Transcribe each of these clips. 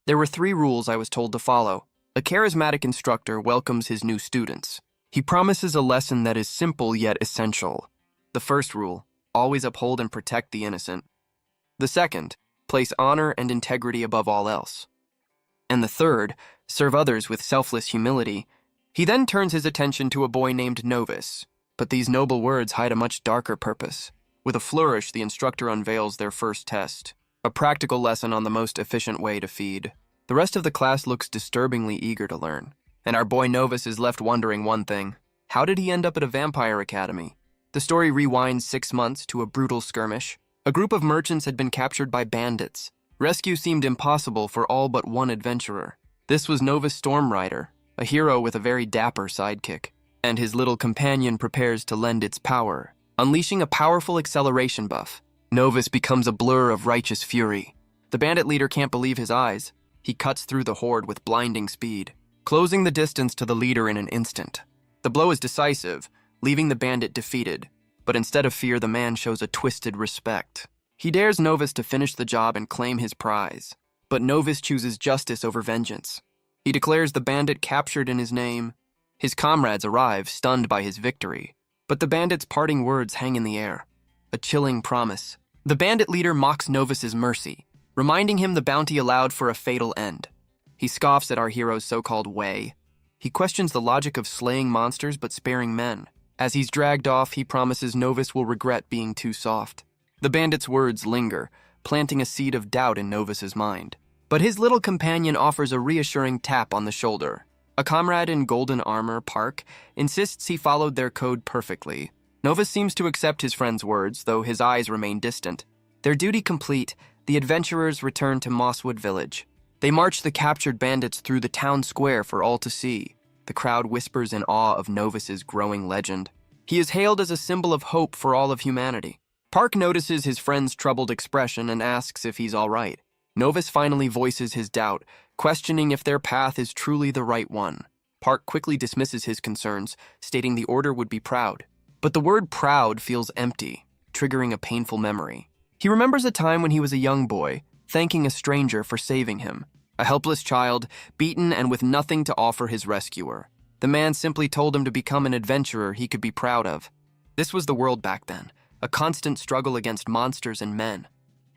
There were 3 rules I was told to follow. A charismatic instructor welcomes his new students. He promises a lesson that is simple yet essential. The first rule, always uphold and protect the innocent. The second, place honor and integrity above all else. And the third, serve others with selfless humility. He then turns his attention to a boy named Novus, but these noble words hide a much darker purpose. With a flourish, the instructor unveils their first test, a practical lesson on the most efficient way to feed. The rest of the class looks disturbingly eager to learn, and our boy Novus is left wondering one thing. How did he end up at a vampire academy? The story rewinds 6 months to a brutal skirmish. A group of merchants had been captured by bandits. Rescue seemed impossible for all but one adventurer. This was Novus Stormrider, a hero with a very dapper sidekick, and his little companion prepares to lend its power, unleashing a powerful acceleration buff. Novus becomes a blur of righteous fury. The bandit leader can't believe his eyes. He cuts through the horde with blinding speed, closing the distance to the leader in an instant. The blow is decisive, leaving the bandit defeated, but instead of fear, the man shows a twisted respect. He dares Novus to finish the job and claim his prize, but Novus chooses justice over vengeance. He declares the bandit captured in his name. His comrades arrive, stunned by his victory, but the bandit's parting words hang in the air, a chilling promise. The bandit leader mocks Novus's mercy, reminding him the bounty allowed for a fatal end. He scoffs at our hero's so-called way. He questions the logic of slaying monsters but sparing men. As he's dragged off, he promises Novus will regret being too soft. The bandit's words linger, planting a seed of doubt in Novus's mind. But his little companion offers a reassuring tap on the shoulder. A comrade in golden armor, Park, insists he followed their code perfectly. Novus seems to accept his friend's words, though his eyes remain distant. Their duty complete, the adventurers return to Mosswood Village. They march the captured bandits through the town square for all to see. The crowd whispers in awe of Novus's growing legend. He is hailed as a symbol of hope for all of humanity. Park notices his friend's troubled expression and asks if he's all right. Novus finally voices his doubt, questioning if their path is truly the right one. Park quickly dismisses his concerns, stating the order would be proud. But the word proud feels empty, triggering a painful memory. He remembers a time when he was a young boy, thanking a stranger for saving him. A helpless child, beaten and with nothing to offer his rescuer. The man simply told him to become an adventurer he could be proud of. This was the world back then, a constant struggle against monsters and men.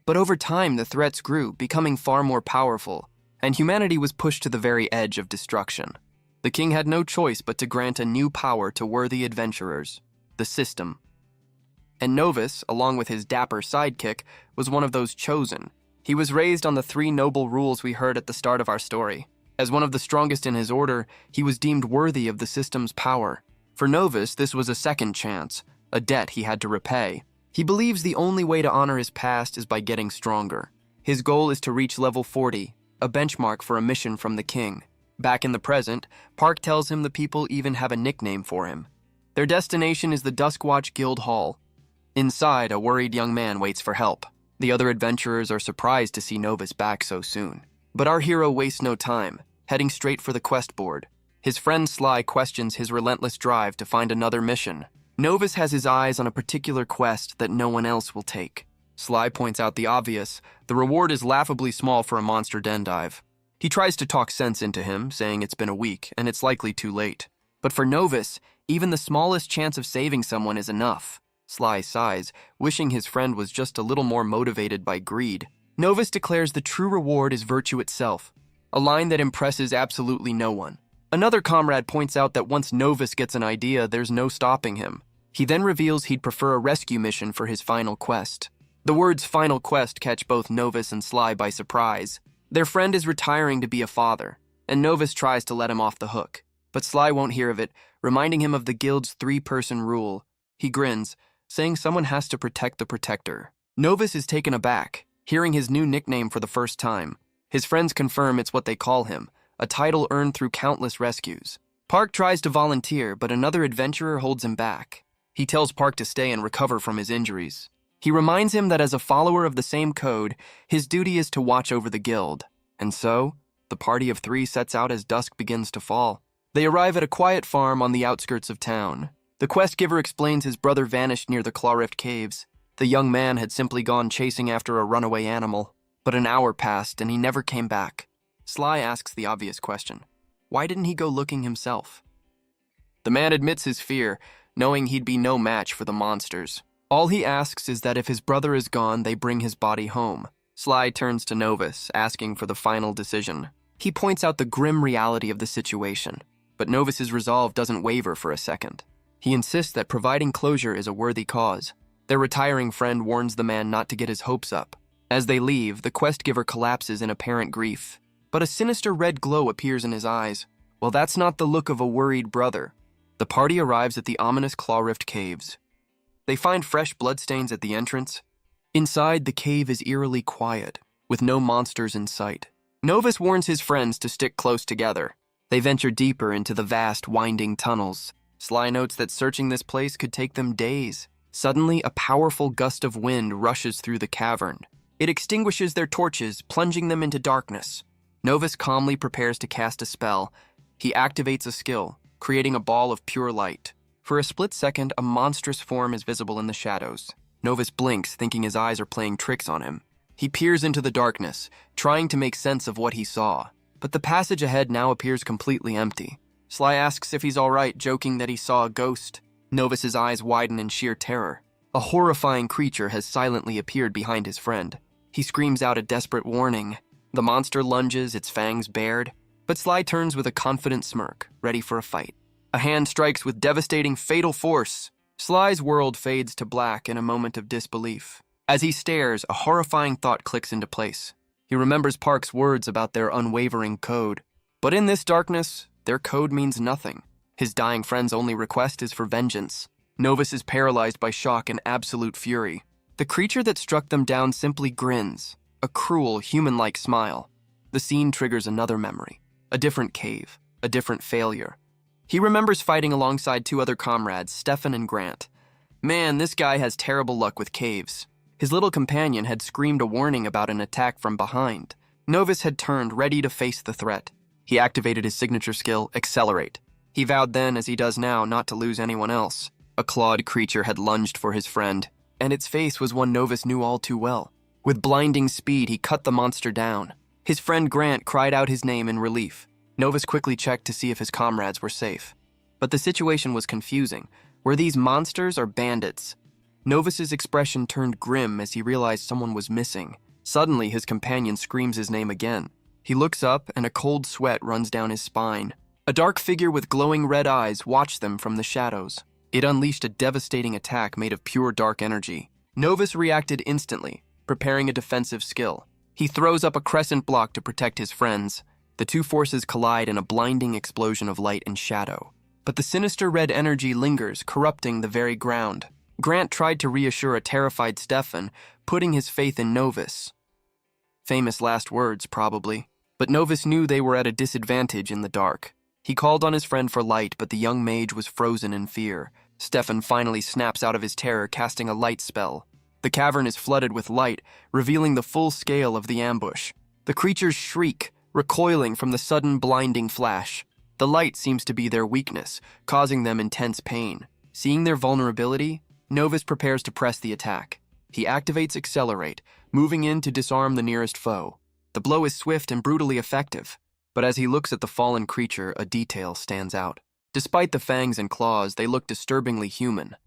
But over time, the threats grew, becoming far more powerful, and humanity was pushed to the very edge of destruction. The king had no choice but to grant a new power to worthy adventurers, the system. And Novus, along with his dapper sidekick, was one of those chosen. He was raised on the 3 noble rules we heard at the start of our story. As one of the strongest in his order, he was deemed worthy of the system's power. For Novus, this was a second chance, a debt he had to repay. He believes the only way to honor his past is by getting stronger. His goal is to reach level 40, a benchmark for a mission from the king. Back in the present, Park tells him the people even have a nickname for him. Their destination is the Duskwatch Guild Hall. Inside, a worried young man waits for help. The other adventurers are surprised to see Novus back so soon. But our hero wastes no time, heading straight for the quest board. His friend Sly questions his relentless drive to find another mission. Novus has his eyes on a particular quest that no one else will take. Sly points out the obvious. The reward is laughably small for a monster den dive. He tries to talk sense into him, saying it's been a week and it's likely too late. But for Novus, even the smallest chance of saving someone is enough. Sly sighs, wishing his friend was just a little more motivated by greed. Novus declares the true reward is virtue itself, a line that impresses absolutely no one. Another comrade points out that once Novus gets an idea, there's no stopping him. He then reveals he'd prefer a rescue mission for his final quest. The words final quest catch both Novus and Sly by surprise. Their friend is retiring to be a father, and Novus tries to let him off the hook. But Sly won't hear of it, reminding him of the guild's 3-person rule. He grins, saying someone has to protect the protector. Novus is taken aback, hearing his new nickname for the first time. His friends confirm it's what they call him, a title earned through countless rescues. Park tries to volunteer, but another adventurer holds him back. He tells Park to stay and recover from his injuries. He reminds him that as a follower of the same code, his duty is to watch over the guild. And so, the party of 3 sets out as dusk begins to fall. They arrive at a quiet farm on the outskirts of town. The quest giver explains his brother vanished near the Clawrift Caves. The young man had simply gone chasing after a runaway animal. But an hour passed and he never came back. Sly asks the obvious question. Why didn't he go looking himself? The man admits his fear, knowing he'd be no match for the monsters. All he asks is that if his brother is gone, they bring his body home. Sly turns to Novus, asking for the final decision. He points out the grim reality of the situation, but Novus's resolve doesn't waver for a second. He insists that providing closure is a worthy cause. Their retiring friend warns the man not to get his hopes up. As they leave, the quest giver collapses in apparent grief, but a sinister red glow appears in his eyes. Well, that's not the look of a worried brother. The party arrives at the ominous Claw-Rift Caves. They find fresh bloodstains at the entrance. Inside, the cave is eerily quiet, with no monsters in sight. Novus warns his friends to stick close together. They venture deeper into the vast, winding tunnels. Sly notes that searching this place could take them days. Suddenly, a powerful gust of wind rushes through the cavern. It extinguishes their torches, plunging them into darkness. Novus calmly prepares to cast a spell. He activates a skill, creating a ball of pure light. For a split second, a monstrous form is visible in the shadows. Novus blinks, thinking his eyes are playing tricks on him. He peers into the darkness, trying to make sense of what he saw. But the passage ahead now appears completely empty. Sly asks if he's all right, joking that he saw a ghost. Novus's eyes widen in sheer terror. A horrifying creature has silently appeared behind his friend. He screams out a desperate warning. The monster lunges, its fangs bared, but Sly turns with a confident smirk, ready for a fight. A hand strikes with devastating, fatal force. Sly's world fades to black in a moment of disbelief. As he stares, a horrifying thought clicks into place. He remembers Park's words about their unwavering code. But in this darkness, their code means nothing. His dying friend's only request is for vengeance. Novus is paralyzed by shock and absolute fury. The creature that struck them down simply grins, a cruel, human-like smile. The scene triggers another memory, a different cave, a different failure. He remembers fighting alongside two other comrades, Stefan and Grant. Man, this guy has terrible luck with caves. His little companion had screamed a warning about an attack from behind. Novus had turned, ready to face the threat. He activated his signature skill, Accelerate. He vowed then, as he does now, not to lose anyone else. A clawed creature had lunged for his friend, and its face was one Novus knew all too well. With blinding speed, he cut the monster down. His friend Grant cried out his name in relief. Novus quickly checked to see if his comrades were safe. But the situation was confusing. Were these monsters or bandits? Novus's expression turned grim as he realized someone was missing. Suddenly, his companion screams his name again. He looks up, and a cold sweat runs down his spine. A dark figure with glowing red eyes watched them from the shadows. It unleashed a devastating attack made of pure dark energy. Novus reacted instantly, preparing a defensive skill. He throws up a crescent block to protect his friends. The two forces collide in a blinding explosion of light and shadow. But the sinister red energy lingers, corrupting the very ground. Grant tried to reassure a terrified Stefan, putting his faith in Novus. Famous last words, probably. But Novus knew they were at a disadvantage in the dark. He called on his friend for light, but the young mage was frozen in fear. Stefan finally snaps out of his terror, casting a light spell. The cavern is flooded with light, revealing the full scale of the ambush. The creatures shriek, recoiling from the sudden blinding flash. The light seems to be their weakness, causing them intense pain. Seeing their vulnerability, Novus prepares to press the attack. He activates Accelerate, moving in to disarm the nearest foe. The blow is swift and brutally effective, but as he looks at the fallen creature, a detail stands out. Despite the fangs and claws, they look disturbingly human.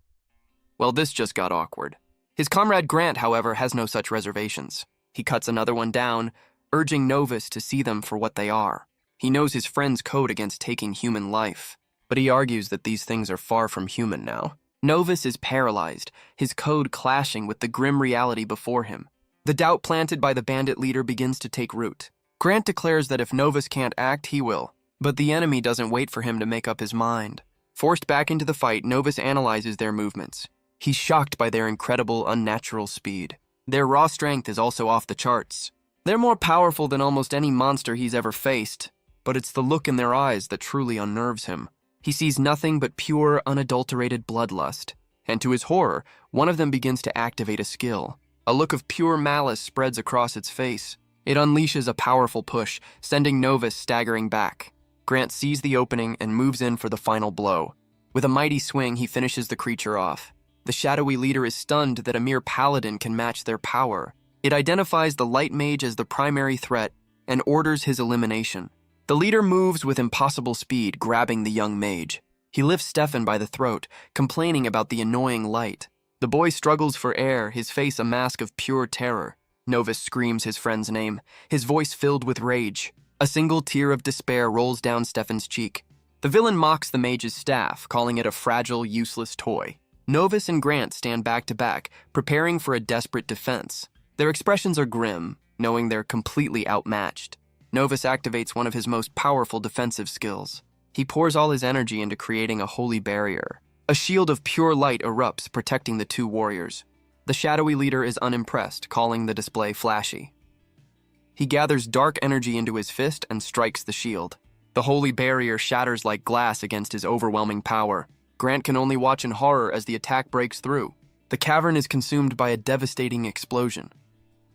Well, this just got awkward. His comrade Grant, however, has no such reservations. He cuts another one down, urging Novus to see them for what they are. He knows his friend's code against taking human life, but he argues that these things are far from human now. Novus is paralyzed, his code clashing with the grim reality before him. The doubt planted by the bandit leader begins to take root. Grant declares that if Novus can't act, he will, but the enemy doesn't wait for him to make up his mind. Forced back into the fight, Novus analyzes their movements. He's shocked by their incredible, unnatural speed. Their raw strength is also off the charts. They're more powerful than almost any monster he's ever faced, but it's the look in their eyes that truly unnerves him. He sees nothing but pure, unadulterated bloodlust, and to his horror, one of them begins to activate a skill. A look of pure malice spreads across its face. It unleashes a powerful push, sending Novus staggering back. Grant sees the opening and moves in for the final blow. With a mighty swing, he finishes the creature off. The shadowy leader is stunned that a mere paladin can match their power. It identifies the light mage as the primary threat, and orders his elimination. The leader moves with impossible speed, grabbing the young mage. He lifts Stefan by the throat, complaining about the annoying light. The boy struggles for air, his face a mask of pure terror. Novus screams his friend's name, his voice filled with rage. A single tear of despair rolls down Stefan's cheek. The villain mocks the mage's staff, calling it a fragile, useless toy. Novus and Grant stand back to back, preparing for a desperate defense. Their expressions are grim, knowing they're completely outmatched. Novus activates one of his most powerful defensive skills. He pours all his energy into creating a holy barrier. A shield of pure light erupts, protecting the two warriors. The shadowy leader is unimpressed, calling the display flashy. He gathers dark energy into his fist and strikes the shield. The holy barrier shatters like glass against his overwhelming power. Grant can only watch in horror as the attack breaks through. The cavern is consumed by a devastating explosion.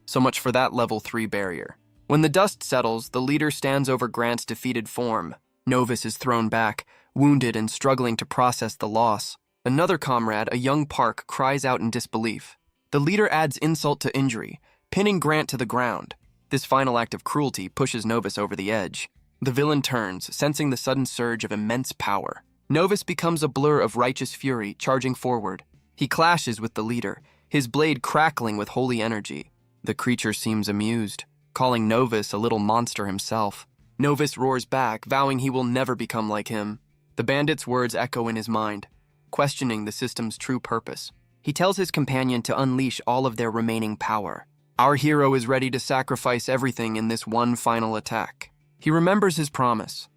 So much for that level 3 barrier. When the dust settles, the leader stands over Grant's defeated form. Novus is thrown back, wounded and struggling to process the loss. Another comrade, a young Park, cries out in disbelief. The leader adds insult to injury, pinning Grant to the ground. This final act of cruelty pushes Novus over the edge. The villain turns, sensing the sudden surge of immense power. Novus becomes a blur of righteous fury, charging forward. He clashes with the leader, his blade crackling with holy energy. The creature seems amused, calling Novus a little monster himself. Novus roars back, vowing he will never become like him. The bandit's words echo in his mind, questioning the system's true purpose. He tells his companion to unleash all of their remaining power. Our hero is ready to sacrifice everything in this one final attack. He remembers his promise,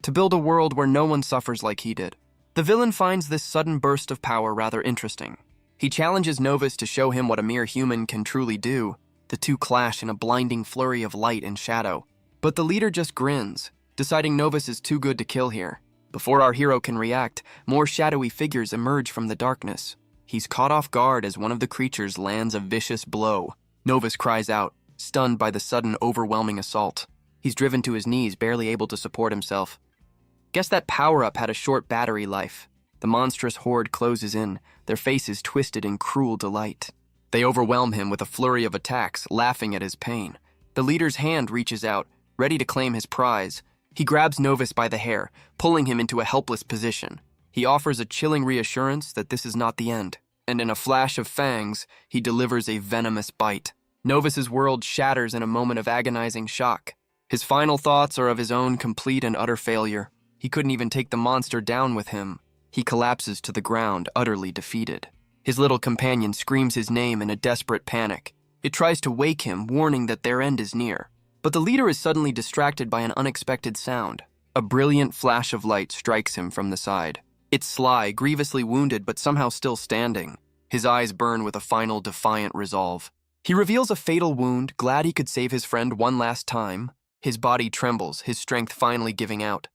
to build a world where no one suffers like he did. The villain finds this sudden burst of power rather interesting. He challenges Novus to show him what a mere human can truly do. The two clash in a blinding flurry of light and shadow. But the leader just grins, deciding Novus is too good to kill here. Before our hero can react, more shadowy figures emerge from the darkness. He's caught off guard as one of the creatures lands a vicious blow. Novus cries out, stunned by the sudden overwhelming assault. He's driven to his knees, barely able to support himself. Guess that power-up had a short battery life. The monstrous horde closes in, their faces twisted in cruel delight. They overwhelm him with a flurry of attacks, laughing at his pain. The leader's hand reaches out, ready to claim his prize. He grabs Novus by the hair, pulling him into a helpless position. He offers a chilling reassurance that this is not the end, and in a flash of fangs, he delivers a venomous bite. Novus's world shatters in a moment of agonizing shock. His final thoughts are of his own complete and utter failure. He couldn't even take the monster down with him. He collapses to the ground, utterly defeated. His little companion screams his name in a desperate panic. It tries to wake him, warning that their end is near. But the leader is suddenly distracted by an unexpected sound. A brilliant flash of light strikes him from the side. It's Sly, grievously wounded but somehow still standing. His eyes burn with a final defiant resolve. He reveals a fatal wound, glad he could save his friend one last time. His body trembles, his strength finally giving out.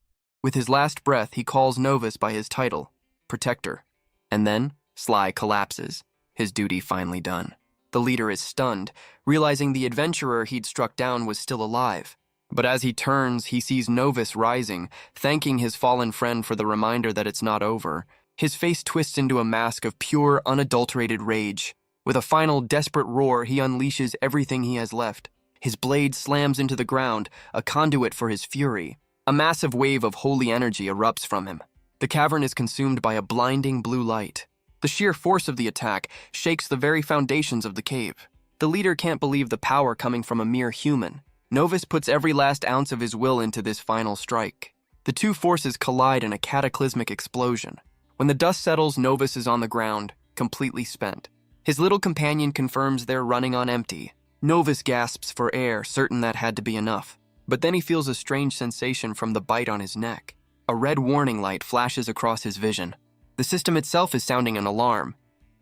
With his last breath, he calls Novus by his title, Protector. And then, Sly collapses, his duty finally done. The leader is stunned, realizing the adventurer he'd struck down was still alive. But as he turns, he sees Novus rising, thanking his fallen friend for the reminder that it's not over. His face twists into a mask of pure, unadulterated rage. With a final desperate roar, he unleashes everything he has left. His blade slams into the ground, a conduit for his fury. A massive wave of holy energy erupts from him. The cavern is consumed by a blinding blue light. The sheer force of the attack shakes the very foundations of the cave. The leader can't believe the power coming from a mere human. Novus puts every last ounce of his will into this final strike. The two forces collide in a cataclysmic explosion. When the dust settles, Novus is on the ground, completely spent. His little companion confirms they're running on empty. Novus gasps for air, certain that had to be enough. But then he feels a strange sensation from the bite on his neck. A red warning light flashes across his vision. The system itself is sounding an alarm.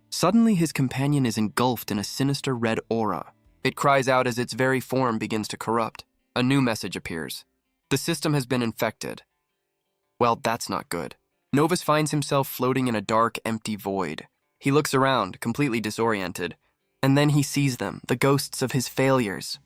Suddenly, his companion is engulfed in a sinister red aura. It cries out as its very form begins to corrupt. A new message appears. The system has been infected. Well, that's not good. Novus finds himself floating in a dark, empty void. He looks around, completely disoriented. And then he sees them, the ghosts of his failures.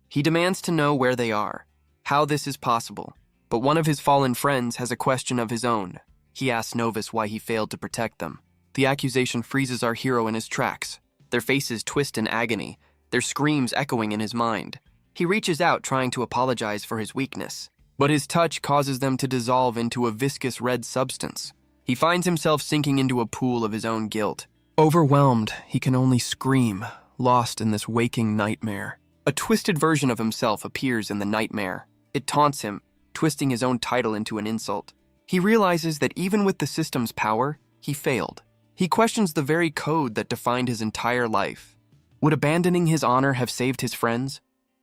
He demands to know where they are, how this is possible. But one of his fallen friends has a question of his own. He asks Novus why he failed to protect them. The accusation freezes our hero in his tracks. Their faces twist in agony, their screams echoing in his mind. He reaches out, trying to apologize for his weakness, but his touch causes them to dissolve into a viscous red substance. He finds himself sinking into a pool of his own guilt. Overwhelmed, he can only scream, lost in this waking nightmare. A twisted version of himself appears in the nightmare. It taunts him, twisting his own title into an insult. He realizes that even with the system's power, he failed. He questions the very code that defined his entire life. Would abandoning his honor have saved his friends?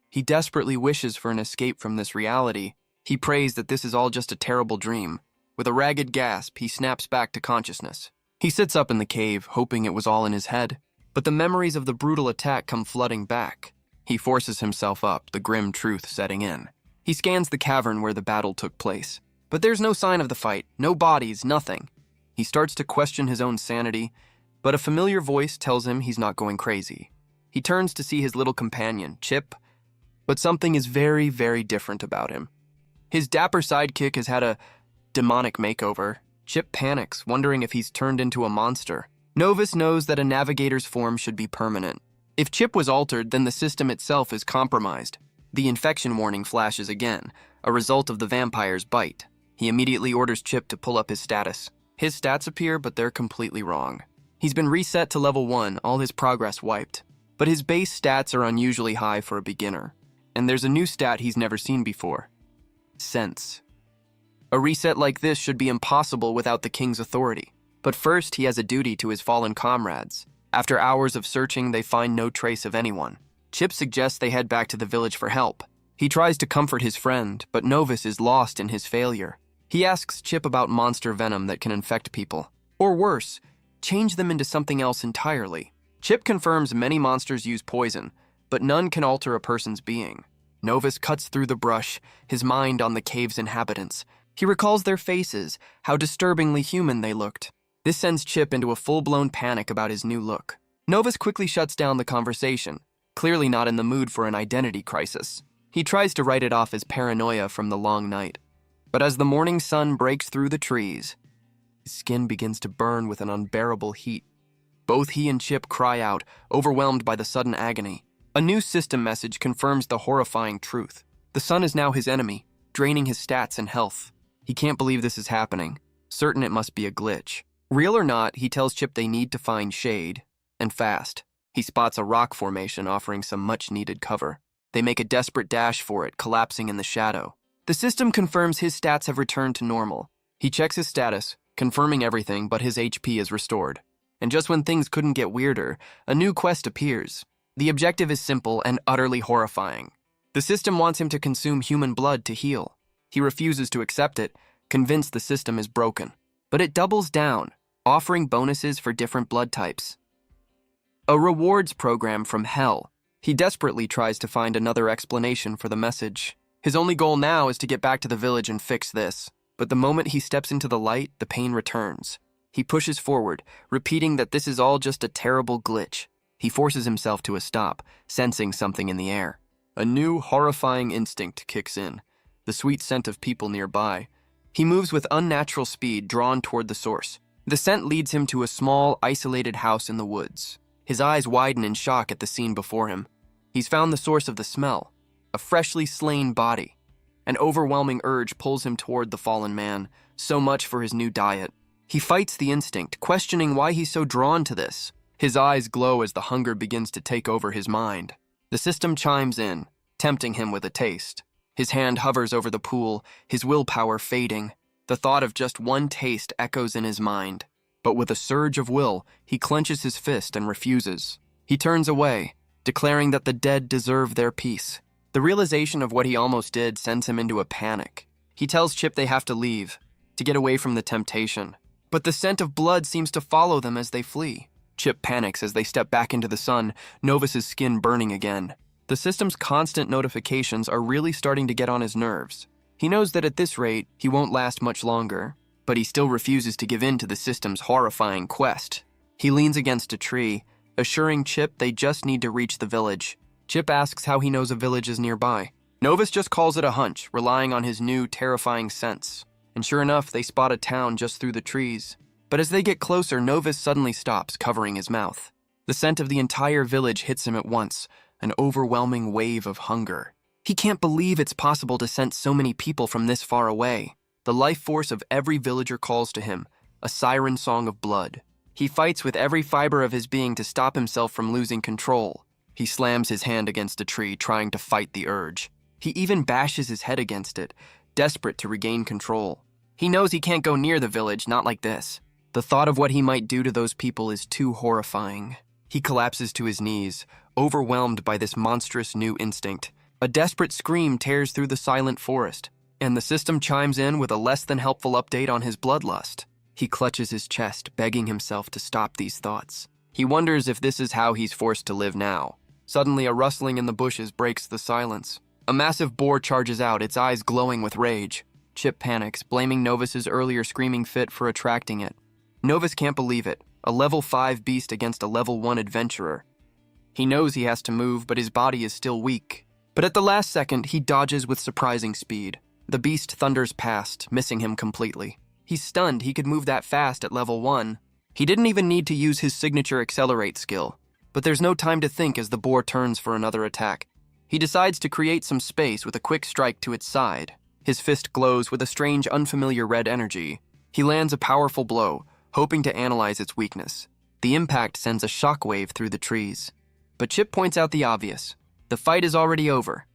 He desperately wishes for an escape from this reality. He prays that this is all just a terrible dream. With a ragged gasp, he snaps back to consciousness. He sits up in the cave, hoping it was all in his head. But the memories of the brutal attack come flooding back. He forces himself up, the grim truth setting in. He scans the cavern where the battle took place. But there's no sign of the fight, no bodies, nothing. He starts to question his own sanity, but a familiar voice tells him he's not going crazy. He turns to see his little companion, Chip, but something is very, very different about him. His dapper sidekick has had a demonic makeover. Chip panics, wondering if he's turned into a monster. Novus knows that a navigator's form should be permanent. If Chip was altered, then the system itself is compromised. The infection warning flashes again, a result of the vampire's bite. He immediately orders Chip to pull up his status. His stats appear, but they're completely wrong. He's been reset to level 1, all his progress wiped. But his base stats are unusually high for a beginner. And there's a new stat he's never seen before. Sense. A reset like this should be impossible without the king's authority. But first, he has a duty to his fallen comrades. After hours of searching, they find no trace of anyone. Chip suggests they head back to the village for help. He tries to comfort his friend, but Novus is lost in his failure. He asks Chip about monster venom that can infect people. Or worse, change them into something else entirely. Chip confirms many monsters use poison, but none can alter a person's being. Novus cuts through the brush, his mind on the cave's inhabitants. He recalls their faces, how disturbingly human they looked. This sends Chip into a full-blown panic about his new look. Novus quickly shuts down the conversation, clearly not in the mood for an identity crisis. He tries to write it off as paranoia from the long night. But as the morning sun breaks through the trees, his skin begins to burn with an unbearable heat. Both he and Chip cry out, overwhelmed by the sudden agony. A new system message confirms the horrifying truth. The sun is now his enemy, draining his stats and health. He can't believe this is happening, certain it must be a glitch. Real or not, he tells Chip they need to find shade, and fast. He spots a rock formation offering some much-needed cover. They make a desperate dash for it, collapsing in the shadow. The system confirms his stats have returned to normal. He checks his status, confirming everything, but his HP is restored. And just when things couldn't get weirder, a new quest appears. The objective is simple and utterly horrifying. The system wants him to consume human blood to heal. He refuses to accept it, convinced the system is broken. But it doubles down, offering bonuses for different blood types. A rewards program from hell. He desperately tries to find another explanation for the message. His only goal now is to get back to the village and fix this. But the moment he steps into the light, the pain returns. He pushes forward, repeating that this is all just a terrible glitch. He forces himself to a stop, sensing something in the air. A new, horrifying instinct kicks in, the sweet scent of people nearby. He moves with unnatural speed, drawn toward the source. The scent leads him to a small, isolated house in the woods. His eyes widen in shock at the scene before him. He's found the source of the smell, a freshly slain body. An overwhelming urge pulls him toward the fallen man, so much for his new diet. He fights the instinct, questioning why he's so drawn to this. His eyes glow as the hunger begins to take over his mind. The system chimes in, tempting him with a taste. His hand hovers over the pool, his willpower fading. The thought of just one taste echoes in his mind. But with a surge of will, he clenches his fist and refuses. He turns away, declaring that the dead deserve their peace. The realization of what he almost did sends him into a panic. He tells Chip they have to leave, to get away from the temptation. But the scent of blood seems to follow them as they flee. Chip panics as they step back into the sun, Novus's skin burning again. The system's constant notifications are really starting to get on his nerves. He knows that at this rate, he won't last much longer, but he still refuses to give in to the system's horrifying quest. He leans against a tree, assuring Chip they just need to reach the village. Chip asks how he knows a village is nearby. Novus just calls it a hunch, relying on his new, terrifying sense. And sure enough, they spot a town just through the trees. But as they get closer, Novus suddenly stops, covering his mouth. The scent of the entire village hits him at once, an overwhelming wave of hunger. He can't believe it's possible to sense so many people from this far away. The life force of every villager calls to him, a siren song of blood. He fights with every fiber of his being to stop himself from losing control. He slams his hand against a tree, trying to fight the urge. He even bashes his head against it, desperate to regain control. He knows he can't go near the village, not like this. The thought of what he might do to those people is too horrifying. He collapses to his knees, overwhelmed by this monstrous new instinct. A desperate scream tears through the silent forest, and the system chimes in with a less than helpful update on his bloodlust. He clutches his chest, begging himself to stop these thoughts. He wonders if this is how he's forced to live now. Suddenly, a rustling in the bushes breaks the silence. A massive boar charges out, its eyes glowing with rage. Chip panics, blaming Novus's earlier screaming fit for attracting it. Novus can't believe it, a level 5 beast against a level 1 adventurer. He knows he has to move, but his body is still weak. But at the last second, he dodges with surprising speed. The beast thunders past, missing him completely. He's stunned he could move that fast at level 1. He didn't even need to use his signature accelerate skill. But there's no time to think as the boar turns for another attack. He decides to create some space with a quick strike to its side. His fist glows with a strange, unfamiliar red energy. He lands a powerful blow, hoping to analyze its weakness. The impact sends a shockwave through the trees. But Chip points out the obvious. The fight is already over.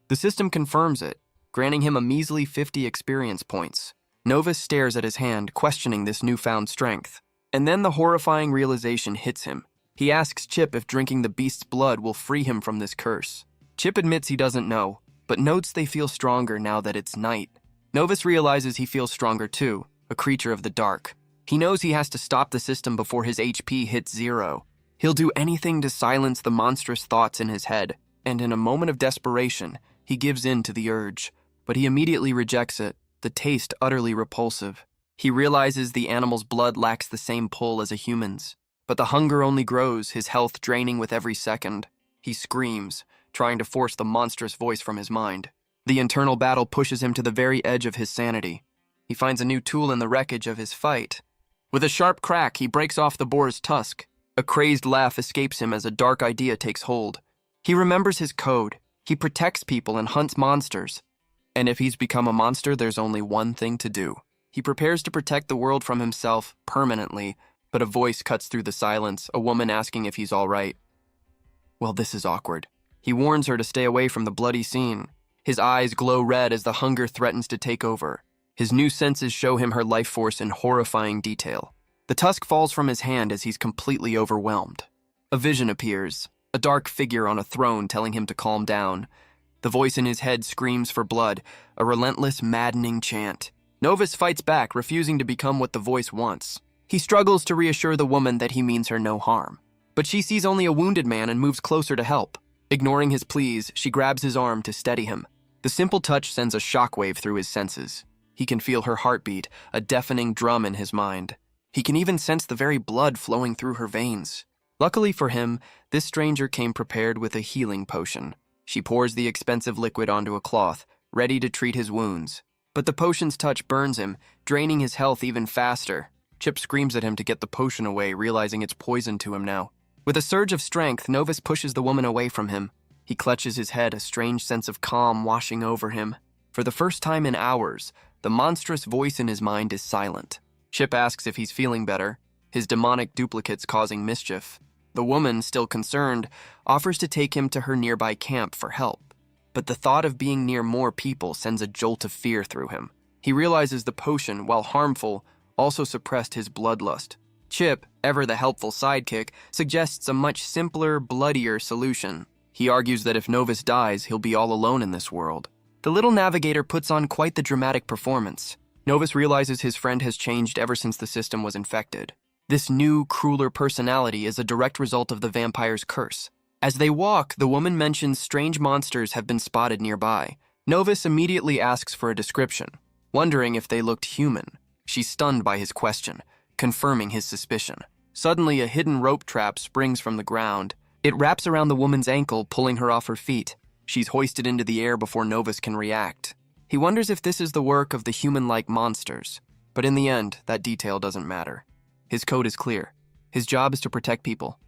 The system confirms it, granting him a measly 50 experience points. Novus stares at his hand, questioning this newfound strength. And then the horrifying realization hits him. He asks Chip if drinking the beast's blood will free him from this curse. Chip admits he doesn't know, but notes they feel stronger now that it's night. Novus realizes he feels stronger too, a creature of the dark. He knows he has to stop the system before his HP hits 0. He'll do anything to silence the monstrous thoughts in his head, and in a moment of desperation, he gives in to the urge. But he immediately rejects it, the taste utterly repulsive. He realizes the animal's blood lacks the same pull as a human's. But the hunger only grows, his health draining with every second. He screams, trying to force the monstrous voice from his mind. The internal battle pushes him to the very edge of his sanity. He finds a new tool in the wreckage of his fight. With a sharp crack, he breaks off the boar's tusk. A crazed laugh escapes him as a dark idea takes hold. He remembers his code. He protects people and hunts monsters. And if he's become a monster, there's only one thing to do. He prepares to protect the world from himself, permanently, but a voice cuts through the silence, a woman asking if he's all right. Well, this is awkward. He warns her to stay away from the bloody scene. His eyes glow red as the hunger threatens to take over. His new senses show him her life force in horrifying detail. The tusk falls from his hand as he's completely overwhelmed. A vision appears, a dark figure on a throne telling him to calm down. The voice in his head screams for blood, a relentless, maddening chant. Novus fights back, refusing to become what the voice wants. He struggles to reassure the woman that he means her no harm. But she sees only a wounded man and moves closer to help. Ignoring his pleas, she grabs his arm to steady him. The simple touch sends a shockwave through his senses. He can feel her heartbeat, a deafening drum in his mind. He can even sense the very blood flowing through her veins. Luckily for him, this stranger came prepared with a healing potion. She pours the expensive liquid onto a cloth, ready to treat his wounds. But the potion's touch burns him, draining his health even faster. Chip screams at him to get the potion away, realizing it's poison to him now. With a surge of strength, Novus pushes the woman away from him. He clutches his head, a strange sense of calm washing over him. For the first time in hours, the monstrous voice in his mind is silent. Chip asks if he's feeling better, his demonic duplicates causing mischief. The woman, still concerned, offers to take him to her nearby camp for help. But the thought of being near more people sends a jolt of fear through him. He realizes the potion, while harmful, also suppressed his bloodlust. Chip, ever the helpful sidekick, suggests a much simpler, bloodier solution. He argues that if Novus dies, he'll be all alone in this world. The little navigator puts on quite the dramatic performance. Novus realizes his friend has changed ever since the system was infected. This new, crueler personality is a direct result of the vampire's curse. As they walk, the woman mentions strange monsters have been spotted nearby. Novus immediately asks for a description, wondering if they looked human. She's stunned by his question, confirming his suspicion. Suddenly, a hidden rope trap springs from the ground. It wraps around the woman's ankle, pulling her off her feet. She's hoisted into the air before Novus can react. He wonders if this is the work of the human-like monsters. But in the end, that detail doesn't matter. His code is clear. His job is to protect people.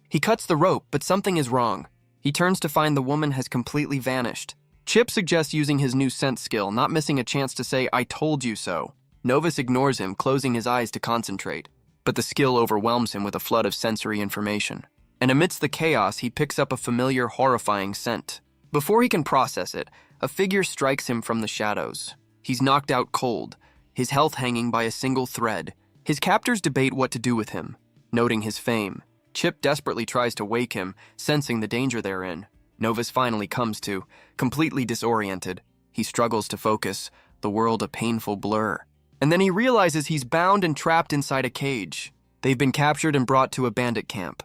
He cuts the rope, but something is wrong. He turns to find the woman has completely vanished. Chip suggests using his new scent skill, not missing a chance to say, "I told you so." Novus ignores him, closing his eyes to concentrate. But the skill overwhelms him with a flood of sensory information. And amidst the chaos, he picks up a familiar, horrifying scent. Before he can process it, a figure strikes him from the shadows. He's knocked out cold, his health hanging by a single thread. His captors debate what to do with him. Noting his fame, Chip desperately tries to wake him, sensing the danger therein. Novus finally comes to, completely disoriented. He struggles to focus, the world a painful blur. And then he realizes he's bound and trapped inside a cage. They've been captured and brought to a bandit camp.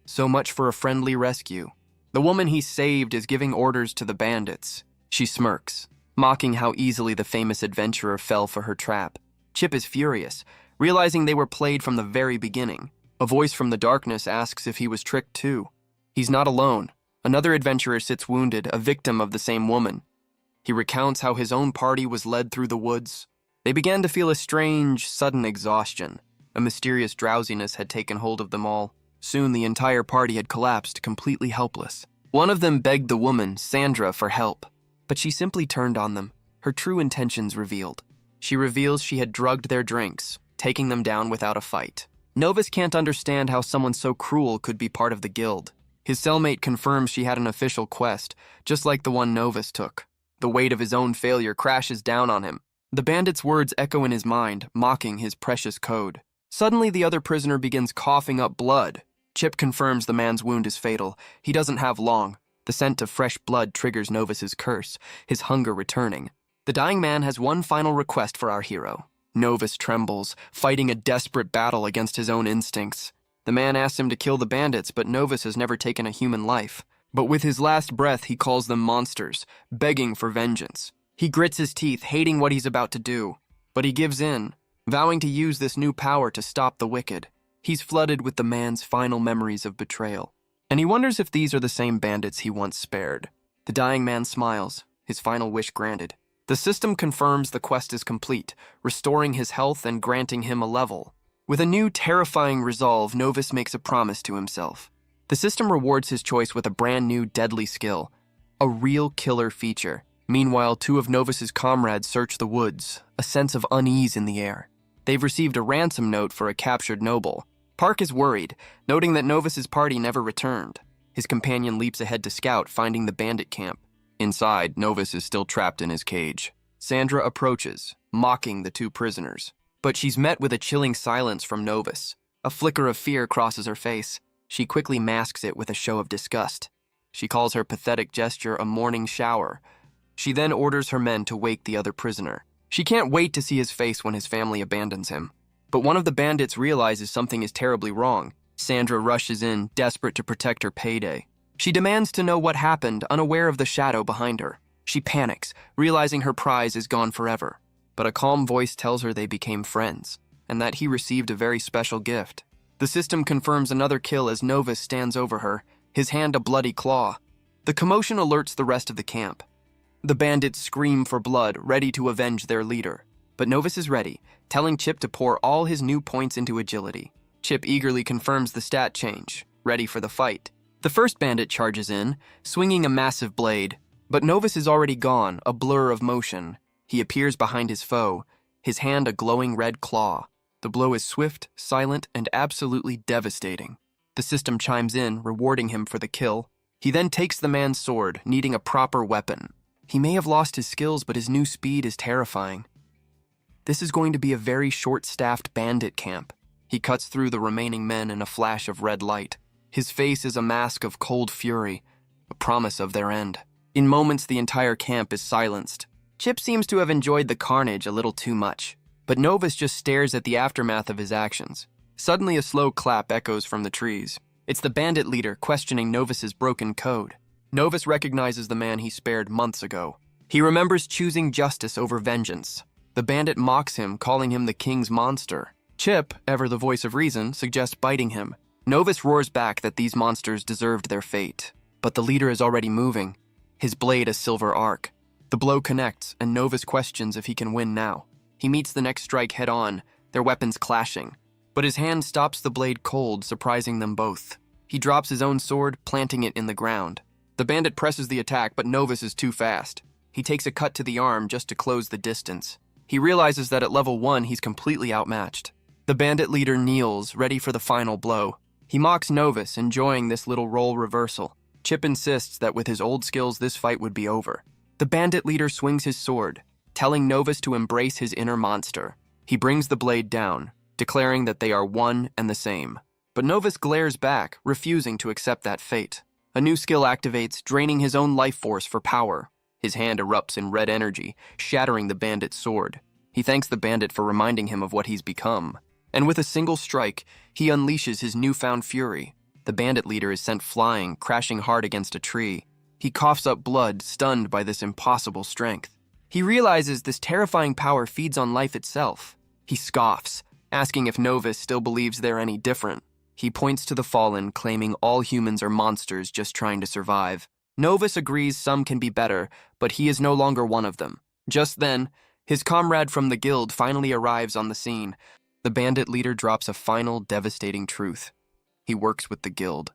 So much for a friendly rescue. The woman he saved is giving orders to the bandits. She smirks, mocking how easily the famous adventurer fell for her trap. Chip is furious, realizing they were played from the very beginning. A voice from the darkness asks if he was tricked too. He's not alone. Another adventurer sits wounded, a victim of the same woman. He recounts how his own party was led through the woods. They began to feel a strange, sudden exhaustion. A mysterious drowsiness had taken hold of them all. Soon the entire party had collapsed, completely helpless. One of them begged the woman, Sandra, for help, but she simply turned on them, her true intentions revealed. She reveals she had drugged their drinks, taking them down without a fight. Novus can't understand how someone so cruel could be part of the guild. His cellmate confirms she had an official quest, just like the one Novus took. The weight of his own failure crashes down on him. The bandit's words echo in his mind, mocking his precious code. Suddenly, the other prisoner begins coughing up blood. Chip confirms the man's wound is fatal. He doesn't have long. The scent of fresh blood triggers Novus's curse, his hunger returning. The dying man has one final request for our hero. Novus trembles, fighting a desperate battle against his own instincts. The man asks him to kill the bandits, but Novus has never taken a human life. But with his last breath, he calls them monsters, begging for vengeance. He grits his teeth, hating what he's about to do. But he gives in, vowing to use this new power to stop the wicked. He's flooded with the man's final memories of betrayal. And he wonders if these are the same bandits he once spared. The dying man smiles, his final wish granted. The system confirms the quest is complete, restoring his health and granting him a level. With a new, terrifying resolve, Novus makes a promise to himself. The system rewards his choice with a brand new, deadly skill, a real killer feature. Meanwhile, two of Novus's comrades search the woods, a sense of unease in the air. They've received a ransom note for a captured noble. Park is worried, noting that Novus's party never returned. His companion leaps ahead to scout, finding the bandit camp. Inside, Novus is still trapped in his cage. Sandra approaches, mocking the two prisoners. But she's met with a chilling silence from Novus. A flicker of fear crosses her face. She quickly masks it with a show of disgust. She calls her pathetic gesture a morning shower. She then orders her men to wake the other prisoner. She can't wait to see his face when his family abandons him. But one of the bandits realizes something is terribly wrong. Sandra rushes in, desperate to protect her payday. She demands to know what happened, unaware of the shadow behind her. She panics, realizing her prize is gone forever. But a calm voice tells her they became friends, and that he received a very special gift. The system confirms another kill as Novus stands over her, his hand a bloody claw. The commotion alerts the rest of the camp. The bandits scream for blood, ready to avenge their leader. But Novus is ready, telling Chip to pour all his new points into agility. Chip eagerly confirms the stat change, ready for the fight. The first bandit charges in, swinging a massive blade. But Novus is already gone, a blur of motion. He appears behind his foe, his hand a glowing red claw. The blow is swift, silent, and absolutely devastating. The system chimes in, rewarding him for the kill. He then takes the man's sword, needing a proper weapon. He may have lost his skills, but his new speed is terrifying. This is going to be a very short-staffed bandit camp. He cuts through the remaining men in a flash of red light. His face is a mask of cold fury, a promise of their end. In moments, the entire camp is silenced. Chip seems to have enjoyed the carnage a little too much, but Novus just stares at the aftermath of his actions. Suddenly, a slow clap echoes from the trees. It's the bandit leader questioning Novus's broken code. Novus recognizes the man he spared months ago. He remembers choosing justice over vengeance. The bandit mocks him, calling him the king's monster. Chip, ever the voice of reason, suggests biting him. Novus roars back that these monsters deserved their fate. But the leader is already moving, his blade a silver arc. The blow connects, and Novus questions if he can win now. He meets the next strike head-on, their weapons clashing. But his hand stops the blade cold, surprising them both. He drops his own sword, planting it in the ground. The bandit presses the attack, but Novus is too fast. He takes a cut to the arm just to close the distance. He realizes that at level 1, he's completely outmatched. The bandit leader kneels, ready for the final blow. He mocks Novus, enjoying this little role reversal. Chip insists that with his old skills, this fight would be over. The bandit leader swings his sword, telling Novus to embrace his inner monster. He brings the blade down, declaring that they are one and the same. But Novus glares back, refusing to accept that fate. A new skill activates, draining his own life force for power. His hand erupts in red energy, shattering the bandit's sword. He thanks the bandit for reminding him of what he's become. And with a single strike, he unleashes his newfound fury. The bandit leader is sent flying, crashing hard against a tree. He coughs up blood, stunned by this impossible strength. He realizes this terrifying power feeds on life itself. He scoffs, asking if Novus still believes they're any different. He points to the fallen, claiming all humans are monsters just trying to survive. Novus agrees some can be better, but he is no longer one of them. Just then, his comrade from the guild finally arrives on the scene. The bandit leader drops a final, devastating truth. He works with the guild.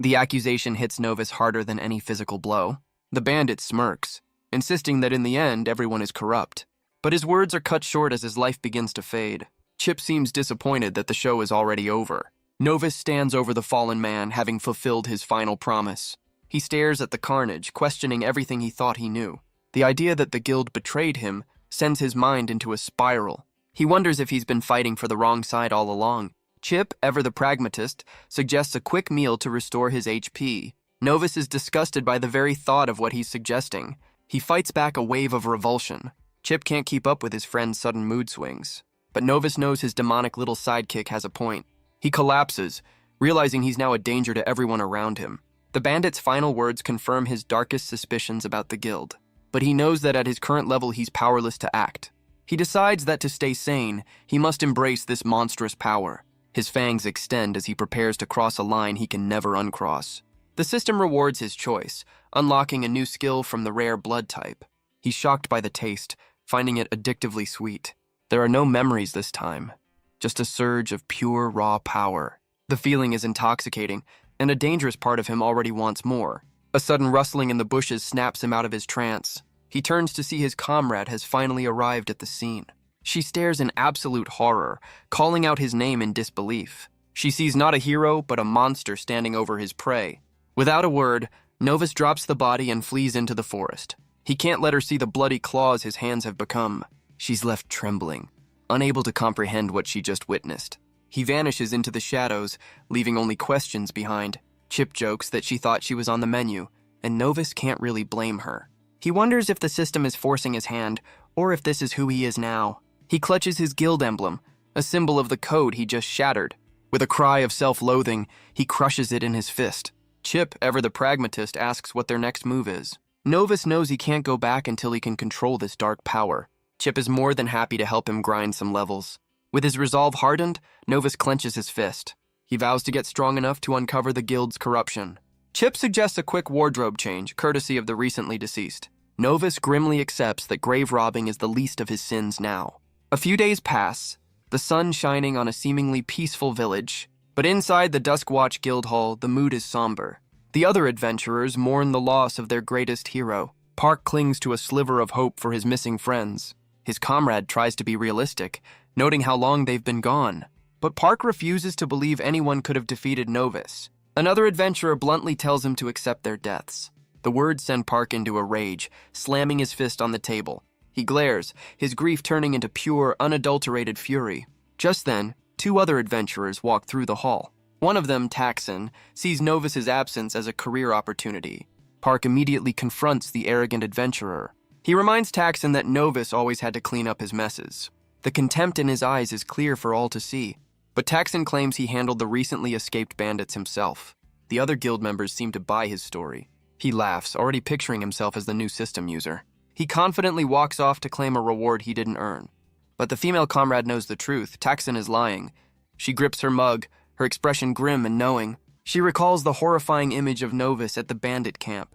The accusation hits Novus harder than any physical blow. The bandit smirks, insisting that in the end, everyone is corrupt. But his words are cut short as his life begins to fade. Chip seems disappointed that the show is already over. Novus stands over the fallen man, having fulfilled his final promise. He stares at the carnage, questioning everything he thought he knew. The idea that the guild betrayed him sends his mind into a spiral. He wonders if he's been fighting for the wrong side all along. Chip, ever the pragmatist, suggests a quick meal to restore his HP. Novus is disgusted by the very thought of what he's suggesting. He fights back a wave of revulsion. Chip can't keep up with his friend's sudden mood swings. But Novus knows his demonic little sidekick has a point. He collapses, realizing he's now a danger to everyone around him. The bandit's final words confirm his darkest suspicions about the guild. But he knows that at his current level he's powerless to act. He decides that to stay sane, he must embrace this monstrous power. His fangs extend as he prepares to cross a line he can never uncross. The system rewards his choice, unlocking a new skill from the rare blood type. He's shocked by the taste, finding it addictively sweet. There are no memories this time, just a surge of pure, raw power. The feeling is intoxicating, and a dangerous part of him already wants more. A sudden rustling in the bushes snaps him out of his trance. He turns to see his comrade has finally arrived at the scene. She stares in absolute horror, calling out his name in disbelief. She sees not a hero, but a monster standing over his prey. Without a word, Novus drops the body and flees into the forest. He can't let her see the bloody claws his hands have become. She's left trembling, unable to comprehend what she just witnessed. He vanishes into the shadows, leaving only questions behind. Chip jokes that she thought she was on the menu, and Novus can't really blame her. He wonders if the system is forcing his hand, or if this is who he is now. He clutches his guild emblem, a symbol of the code he just shattered. With a cry of self-loathing, he crushes it in his fist. Chip, ever the pragmatist, asks what their next move is. Novus knows he can't go back until he can control this dark power. Chip is more than happy to help him grind some levels. With his resolve hardened, Novus clenches his fist. He vows to get strong enough to uncover the guild's corruption. Chip suggests a quick wardrobe change, courtesy of the recently deceased. Novus grimly accepts that grave robbing is the least of his sins now. A few days pass, the sun shining on a seemingly peaceful village, but inside the Duskwatch Guild Hall, the mood is somber. The other adventurers mourn the loss of their greatest hero. Park clings to a sliver of hope for his missing friends. His comrade tries to be realistic, noting how long they've been gone. But Park refuses to believe anyone could have defeated Novus. Another adventurer bluntly tells him to accept their deaths. The words send Park into a rage, slamming his fist on the table. He glares, his grief turning into pure, unadulterated fury. Just then, two other adventurers walk through the hall. One of them, Taxon, sees Novus's absence as a career opportunity. Park immediately confronts the arrogant adventurer. He reminds Taxon that Novus always had to clean up his messes. The contempt in his eyes is clear for all to see. But Taxon claims he handled the recently escaped bandits himself. The other guild members seem to buy his story. He laughs, already picturing himself as the new system user. He confidently walks off to claim a reward he didn't earn. But the female comrade knows the truth. Taxon is lying. She grips her mug, her expression grim and knowing. She recalls the horrifying image of Novus at the bandit camp.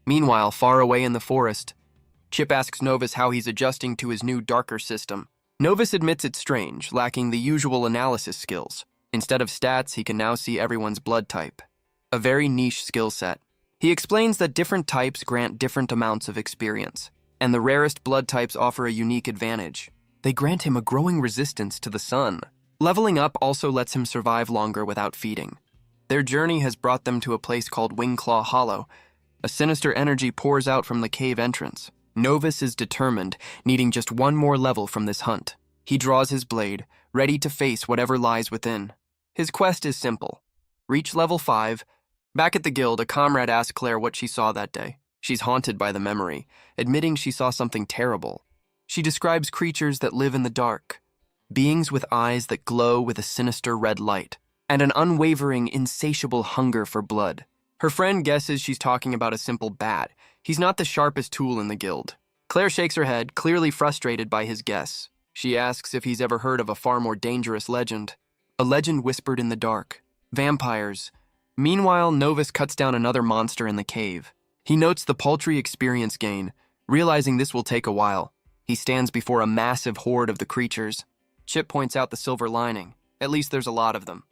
Meanwhile, far away in the forest, Chip asks Novus how he's adjusting to his new, darker system. Novus admits it's strange, lacking the usual analysis skills. Instead of stats, he can now see everyone's blood type. A very niche skill set. He explains that different types grant different amounts of experience. and the rarest blood types offer a unique advantage. They grant him a growing resistance to the sun. Leveling up also lets him survive longer without feeding. Their journey has brought them to a place called Wingclaw Hollow. A sinister energy pours out from the cave entrance. Novus is determined, needing just one more level from this hunt. He draws his blade, ready to face whatever lies within. His quest is simple. Reach level 5. Back at the guild, a comrade asks Claire what she saw that day. She's haunted by the memory, admitting she saw something terrible. She describes creatures that live in the dark, beings with eyes that glow with a sinister red light, and an unwavering, insatiable hunger for blood. Her friend guesses she's talking about a simple bat. He's not the sharpest tool in the guild. Claire shakes her head, clearly frustrated by his guess. She asks if he's ever heard of a far more dangerous legend. A legend whispered in the dark. Vampires. Meanwhile, Novus cuts down another monster in the cave. He notes the paltry experience gain, realizing this will take a while. He stands before a massive horde of the creatures. Chip points out the silver lining. At least there's a lot of them.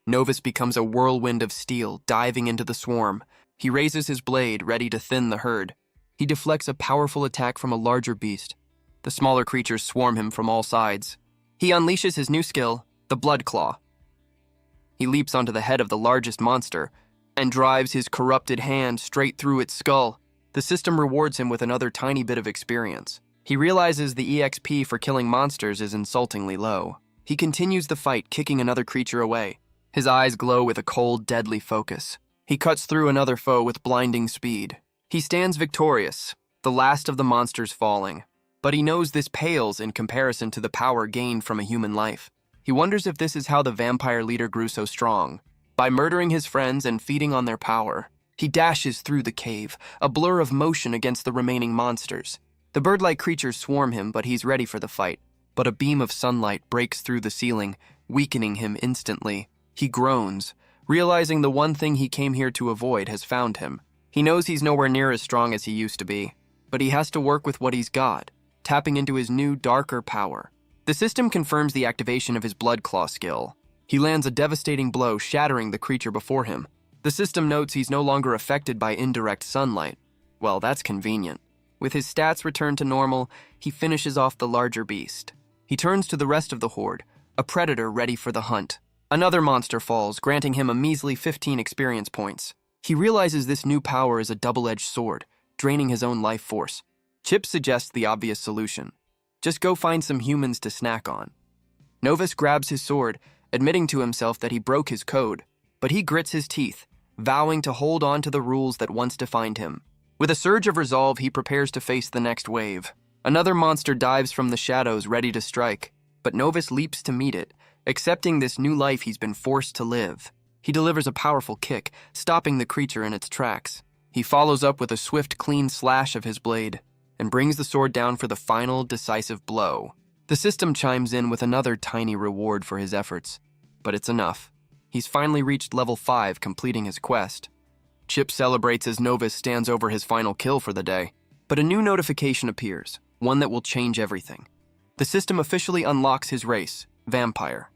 Novus becomes a whirlwind of steel, diving into the swarm. He raises his blade, ready to thin the herd. He deflects a powerful attack from a larger beast. The smaller creatures swarm him from all sides. He unleashes his new skill, the Blood Claw. He leaps onto the head of the largest monster and drives his corrupted hand straight through its skull. The system rewards him with another tiny bit of experience. He realizes the EXP for killing monsters is insultingly low. He continues the fight, kicking another creature away. His eyes glow with a cold, deadly focus. He cuts through another foe with blinding speed. He stands victorious, the last of the monsters falling. But he knows this pales in comparison to the power gained from a human life. He wonders if this is how the vampire leader grew so strong. By murdering his friends and feeding on their power, he dashes through the cave, a blur of motion against the remaining monsters. The bird-like creatures swarm him, but he's ready for the fight. But a beam of sunlight breaks through the ceiling, weakening him instantly. He groans, realizing the one thing he came here to avoid has found him. He knows he's nowhere near as strong as he used to be, but he has to work with what he's got, tapping into his new, darker power. The system confirms the activation of his Blood Claw skill. He lands a devastating blow, shattering the creature before him. The system notes he's no longer affected by indirect sunlight. Well, that's convenient. With his stats returned to normal, he finishes off the larger beast. He turns to the rest of the horde, a predator ready for the hunt. Another monster falls, granting him a measly 15 experience points. He realizes this new power is a double-edged sword, draining his own life force. Chip suggests the obvious solution. Just go find some humans to snack on. Novus grabs his sword, admitting to himself that he broke his code, but he grits his teeth, vowing to hold on to the rules that once defined him. With a surge of resolve, he prepares to face the next wave. Another monster dives from the shadows, ready to strike, but Novus leaps to meet it, accepting this new life he's been forced to live. He delivers a powerful kick, stopping the creature in its tracks. He follows up with a swift, clean slash of his blade, and brings the sword down for the final, decisive blow. The system chimes in with another tiny reward for his efforts, but it's enough. He's finally reached level 5, completing his quest. Chip celebrates as Novus stands over his final kill for the day, but a new notification appears, one that will change everything. The system officially unlocks his race, Vampire.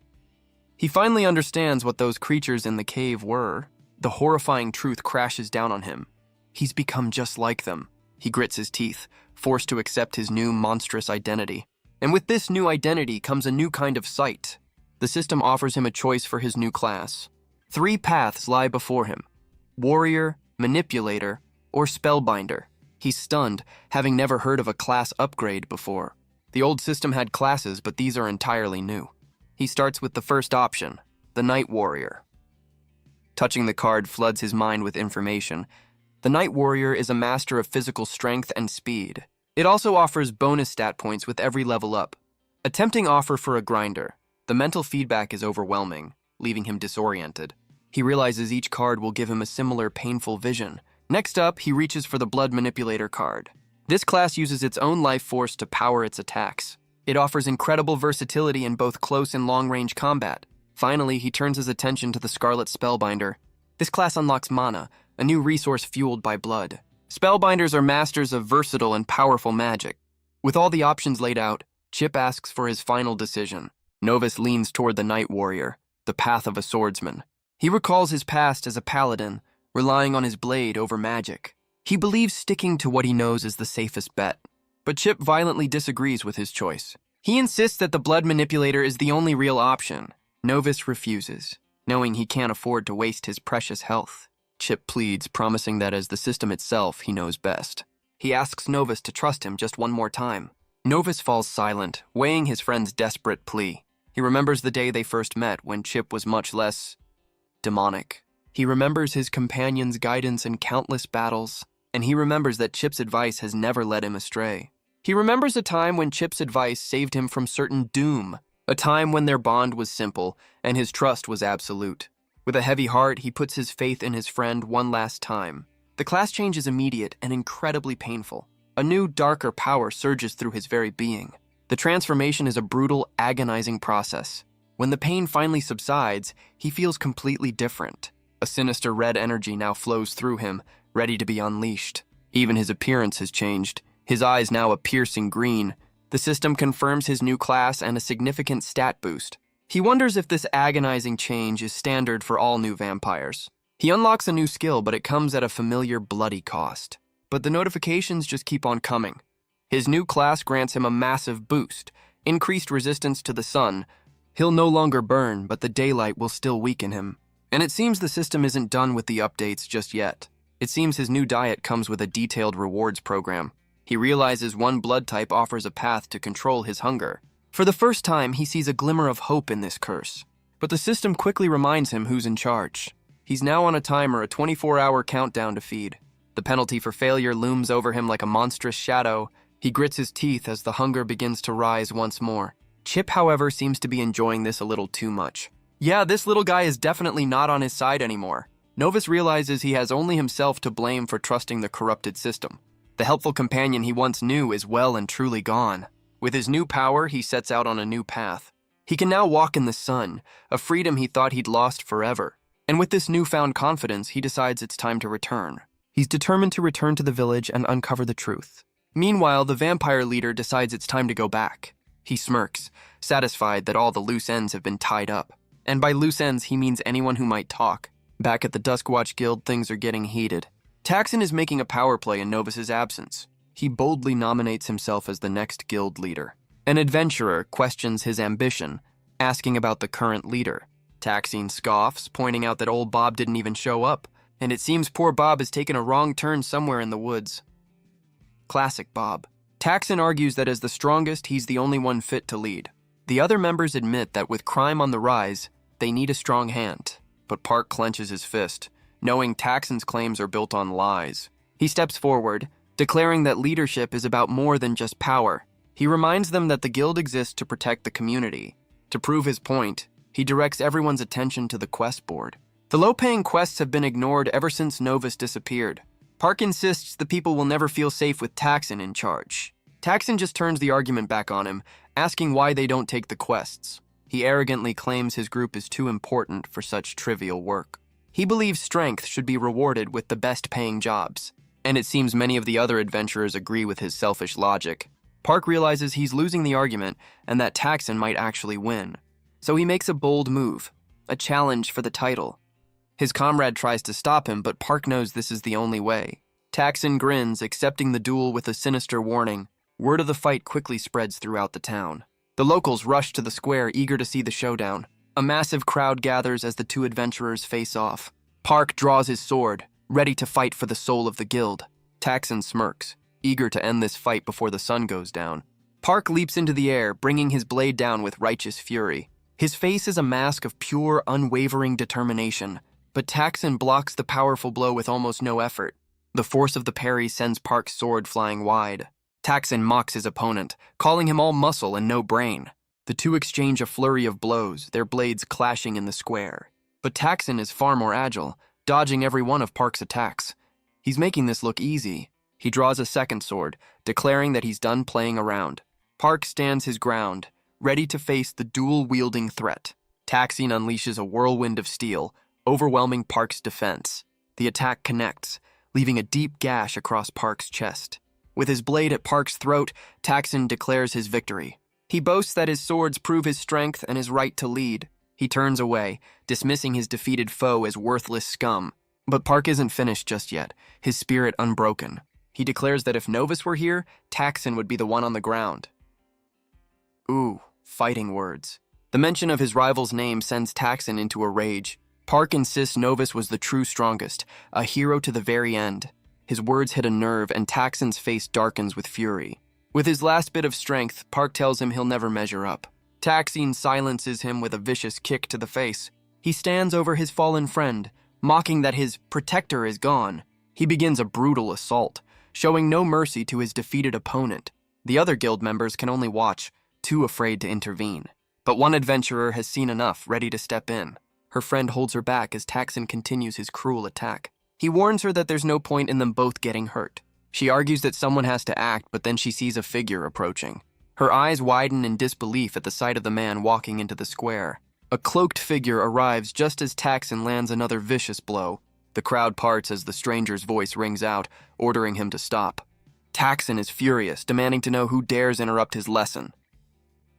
He finally understands what those creatures in the cave were. The horrifying truth crashes down on him. He's become just like them. He grits his teeth, forced to accept his new monstrous identity. And with this new identity comes a new kind of sight. The system offers him a choice for his new class. 3 paths lie before him: warrior, manipulator, or spellbinder. He's stunned, having never heard of a class upgrade before. The old system had classes, but these are entirely new. He starts with the first option, the Night Warrior. Touching the card floods his mind with information. The Night Warrior is a master of physical strength and speed. It also offers bonus stat points with every level up. A tempting offer for a grinder. The mental feedback is overwhelming, leaving him disoriented. He realizes each card will give him a similar painful vision. Next up, he reaches for the Blood Manipulator card. This class uses its own life force to power its attacks. It offers incredible versatility in both close and long-range combat. Finally, he turns his attention to the Scarlet Spellbinder. This class unlocks mana, a new resource fueled by blood. Spellbinders are masters of versatile and powerful magic. With all the options laid out, Chip asks for his final decision. Novus leans toward the Night Warrior, the path of a swordsman. He recalls his past as a paladin, relying on his blade over magic. He believes sticking to what he knows is the safest bet. but Chip violently disagrees with his choice. He insists that the blood manipulator is the only real option. Novus refuses, knowing he can't afford to waste his precious health. Chip pleads, promising that as the system itself, he knows best. He asks Novus to trust him just one more time. Novus falls silent, weighing his friend's desperate plea. He remembers the day they first met, when Chip was much less demonic. He remembers his companion's guidance in countless battles, and he remembers that Chip's advice has never led him astray. He remembers a time when Chip's advice saved him from certain doom, a time when their bond was simple and his trust was absolute. With a heavy heart, he puts his faith in his friend one last time. The class change is immediate and incredibly painful. A new, darker power surges through his very being. The transformation is a brutal, agonizing process. When the pain finally subsides, he feels completely different. A sinister red energy now flows through him, ready to be unleashed. Even his appearance has changed. His eyes now a piercing green. The system confirms his new class and a significant stat boost. He wonders if this agonizing change is standard for all new vampires. He unlocks a new skill, but it comes at a familiar bloody cost. But the notifications just keep on coming. His new class grants him a massive boost, increased resistance to the sun. He'll no longer burn, but the daylight will still weaken him. And it seems the system isn't done with the updates just yet. It seems his new diet comes with a detailed rewards program. He realizes one blood type offers a path to control his hunger. For the first time, he sees a glimmer of hope in this curse. But the system quickly reminds him who's in charge. He's now on a timer, a 24-hour countdown to feed. The penalty for failure looms over him like a monstrous shadow. He grits his teeth as the hunger begins to rise once more. Chip, however, seems to be enjoying this a little too much. Yeah, this little guy is definitely not on his side anymore. Novus realizes he has only himself to blame for trusting the corrupted system. The helpful companion he once knew is well and truly gone. With his new power, he sets out on a new path. He can now walk in the sun, a freedom he thought he'd lost forever. And with this newfound confidence, he decides it's time to return. He's determined to return to the village and uncover the truth. Meanwhile, the vampire leader decides it's time to go back. He smirks, satisfied that all the loose ends have been tied up. And by loose ends, he means anyone who might talk. Back at the Duskwatch Guild, things are getting heated. Taxon is making a power play in Novus's absence. He boldly nominates himself as the next guild leader. An adventurer questions his ambition, asking about the current leader. Taxon scoffs, pointing out that old Bob didn't even show up, and it seems poor Bob has taken a wrong turn somewhere in the woods. Classic Bob. Taxon argues that as the strongest, he's the only one fit to lead. The other members admit that with crime on the rise, they need a strong hand. But Park clenches his fist, knowing Taxon's claims are built on lies. He steps forward, declaring that leadership is about more than just power. He reminds them that the guild exists to protect the community. To prove his point, he directs everyone's attention to the quest board. The low-paying quests have been ignored ever since Novus disappeared. Park insists the people will never feel safe with Taxon in charge. Taxon just turns the argument back on him, asking why they don't take the quests. He arrogantly claims his group is too important for such trivial work. He believes strength should be rewarded with the best-paying jobs, and it seems many of the other adventurers agree with his selfish logic. Park realizes he's losing the argument and that Taxon might actually win. So he makes a bold move, a challenge for the title. His comrade tries to stop him, but Park knows this is the only way. Taxon grins, accepting the duel with a sinister warning. Word of the fight quickly spreads throughout the town. The locals rush to the square, eager to see the showdown. A massive crowd gathers as the two adventurers face off. Park draws his sword, ready to fight for the soul of the guild. Taxon smirks, eager to end this fight before the sun goes down. Park leaps into the air, bringing his blade down with righteous fury. His face is a mask of pure, unwavering determination, but Taxon blocks the powerful blow with almost no effort. The force of the parry sends Park's sword flying wide. Taxon mocks his opponent, calling him all muscle and no brain. The two exchange a flurry of blows, their blades clashing in the square. But Taxon is far more agile, dodging every one of Park's attacks. He's making this look easy. He draws a second sword, declaring that he's done playing around. Park stands his ground, ready to face the dual-wielding threat. Taxon unleashes a whirlwind of steel, overwhelming Park's defense. The attack connects, leaving a deep gash across Park's chest. With his blade at Park's throat, Taxon declares his victory. He boasts that his swords prove his strength and his right to lead. He turns away, dismissing his defeated foe as worthless scum. But Park isn't finished just yet, his spirit unbroken. He declares that if Novus were here, Taxon would be the one on the ground. Ooh, fighting words. The mention of his rival's name sends Taxon into a rage. Park insists Novus was the true strongest, a hero to the very end. His words hit a nerve, and Taxon's face darkens with fury. With his last bit of strength, Park tells him he'll never measure up. Taxon silences him with a vicious kick to the face. He stands over his fallen friend, mocking that his protector is gone. He begins a brutal assault, showing no mercy to his defeated opponent. The other guild members can only watch, too afraid to intervene. But one adventurer has seen enough, ready to step in. Her friend holds her back as Taxon continues his cruel attack. He warns her that there's no point in them both getting hurt. She argues that someone has to act, but then she sees a figure approaching. Her eyes widen in disbelief at the sight of the man walking into the square. A cloaked figure arrives just as Taxon lands another vicious blow. The crowd parts as the stranger's voice rings out, ordering him to stop. Taxon is furious, demanding to know who dares interrupt his lesson.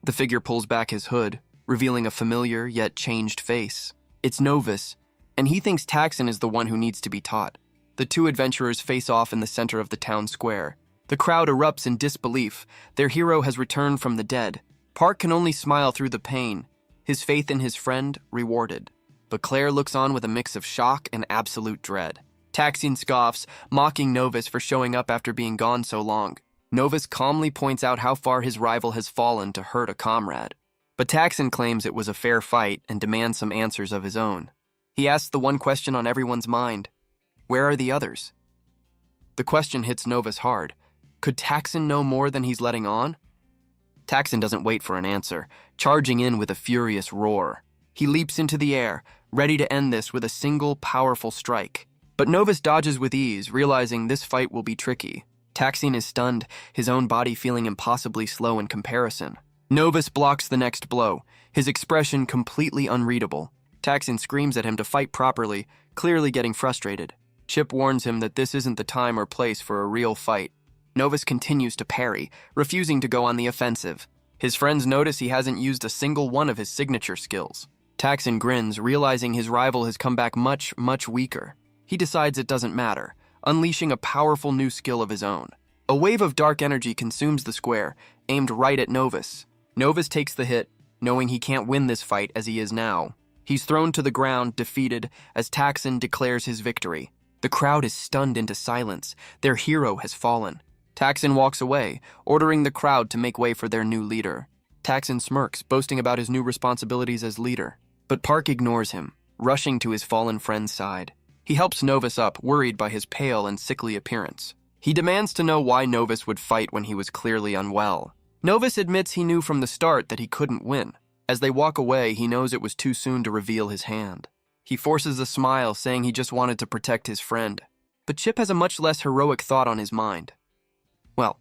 The figure pulls back his hood, revealing a familiar yet changed face. It's Novus, and he thinks Taxon is the one who needs to be taught. The two adventurers face off in the center of the town square. The crowd erupts in disbelief. Their hero has returned from the dead. Park can only smile through the pain, his faith in his friend rewarded. But Claire looks on with a mix of shock and absolute dread. Taxon scoffs, mocking Novus for showing up after being gone so long. Novus calmly points out how far his rival has fallen to hurt a comrade. But Taxon claims it was a fair fight and demands some answers of his own. He asks the one question on everyone's mind. Where are the others? The question hits Novus hard. Could Taxon know more than he's letting on? Taxon doesn't wait for an answer, charging in with a furious roar. He leaps into the air, ready to end this with a single powerful strike. But Novus dodges with ease, realizing this fight will be tricky. Taxon is stunned, his own body feeling impossibly slow in comparison. Novus blocks the next blow, his expression completely unreadable. Taxon screams at him to fight properly, clearly getting frustrated. Chip warns him that this isn't the time or place for a real fight. Novus continues to parry, refusing to go on the offensive. His friends notice he hasn't used a single one of his signature skills. Taxon grins, realizing his rival has come back much, much weaker. He decides it doesn't matter, unleashing a powerful new skill of his own. A wave of dark energy consumes the square, aimed right at Novus. Novus takes the hit, knowing he can't win this fight as he is now. He's thrown to the ground, defeated, as Taxon declares his victory. The crowd is stunned into silence. Their hero has fallen. Taxon walks away, ordering the crowd to make way for their new leader. Taxon smirks, boasting about his new responsibilities as leader. But Park ignores him, rushing to his fallen friend's side. He helps Novus up, worried by his pale and sickly appearance. He demands to know why Novus would fight when he was clearly unwell. Novus admits he knew from the start that he couldn't win. As they walk away, he knows it was too soon to reveal his hand. He forces a smile, saying he just wanted to protect his friend. But Chip has a much less heroic thought on his mind. Well,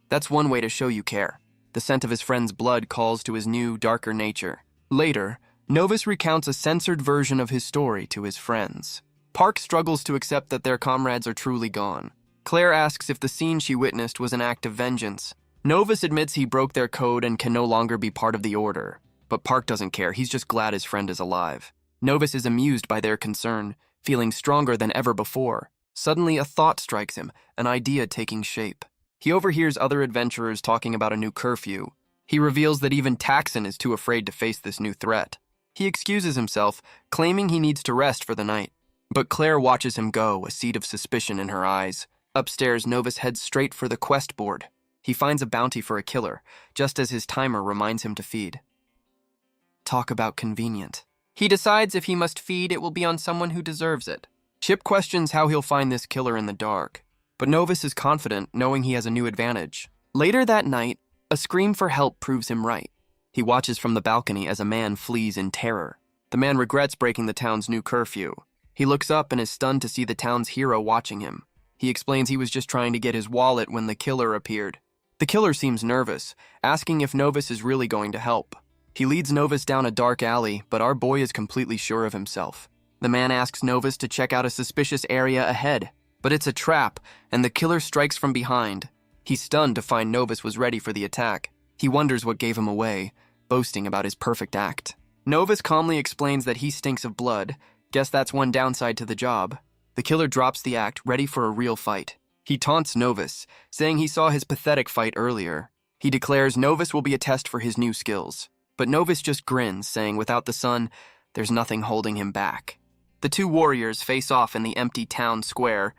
that's one way to show you care. The scent of his friend's blood calls to his new, darker nature. Later, Novus recounts a censored version of his story to his friends. Park struggles to accept that their comrades are truly gone. Claire asks if the scene she witnessed was an act of vengeance. Novus admits he broke their code and can no longer be part of the order. But Park doesn't care, he's just glad his friend is alive. Novus is amused by their concern, feeling stronger than ever before. Suddenly a thought strikes him, an idea taking shape. He overhears other adventurers talking about a new curfew. He reveals that even Taxon is too afraid to face this new threat. He excuses himself, claiming he needs to rest for the night. But Claire watches him go, a seed of suspicion in her eyes. Upstairs, Novus heads straight for the quest board. He finds a bounty for a killer, just as his timer reminds him to feed. Talk about convenient. He decides if he must feed, it will be on someone who deserves it. Chip questions how he'll find this killer in the dark. But Novus is confident, knowing he has a new advantage. Later that night, a scream for help proves him right. He watches from the balcony as a man flees in terror. The man regrets breaking the town's new curfew. He looks up and is stunned to see the town's hero watching him. He explains he was just trying to get his wallet when the killer appeared. The killer seems nervous, asking if Novus is really going to help. He leads Novus down a dark alley, but our boy is completely sure of himself. The man asks Novus to check out a suspicious area ahead, but it's a trap, and the killer strikes from behind. He's stunned to find Novus was ready for the attack. He wonders what gave him away, boasting about his perfect act. Novus calmly explains that he stinks of blood. Guess that's one downside to the job. The killer drops the act, ready for a real fight. He taunts Novus, saying he saw his pathetic fight earlier. He declares Novus will be a test for his new skills. But Novus just grins, saying without the sun, there's nothing holding him back. The two warriors face off in the empty town square.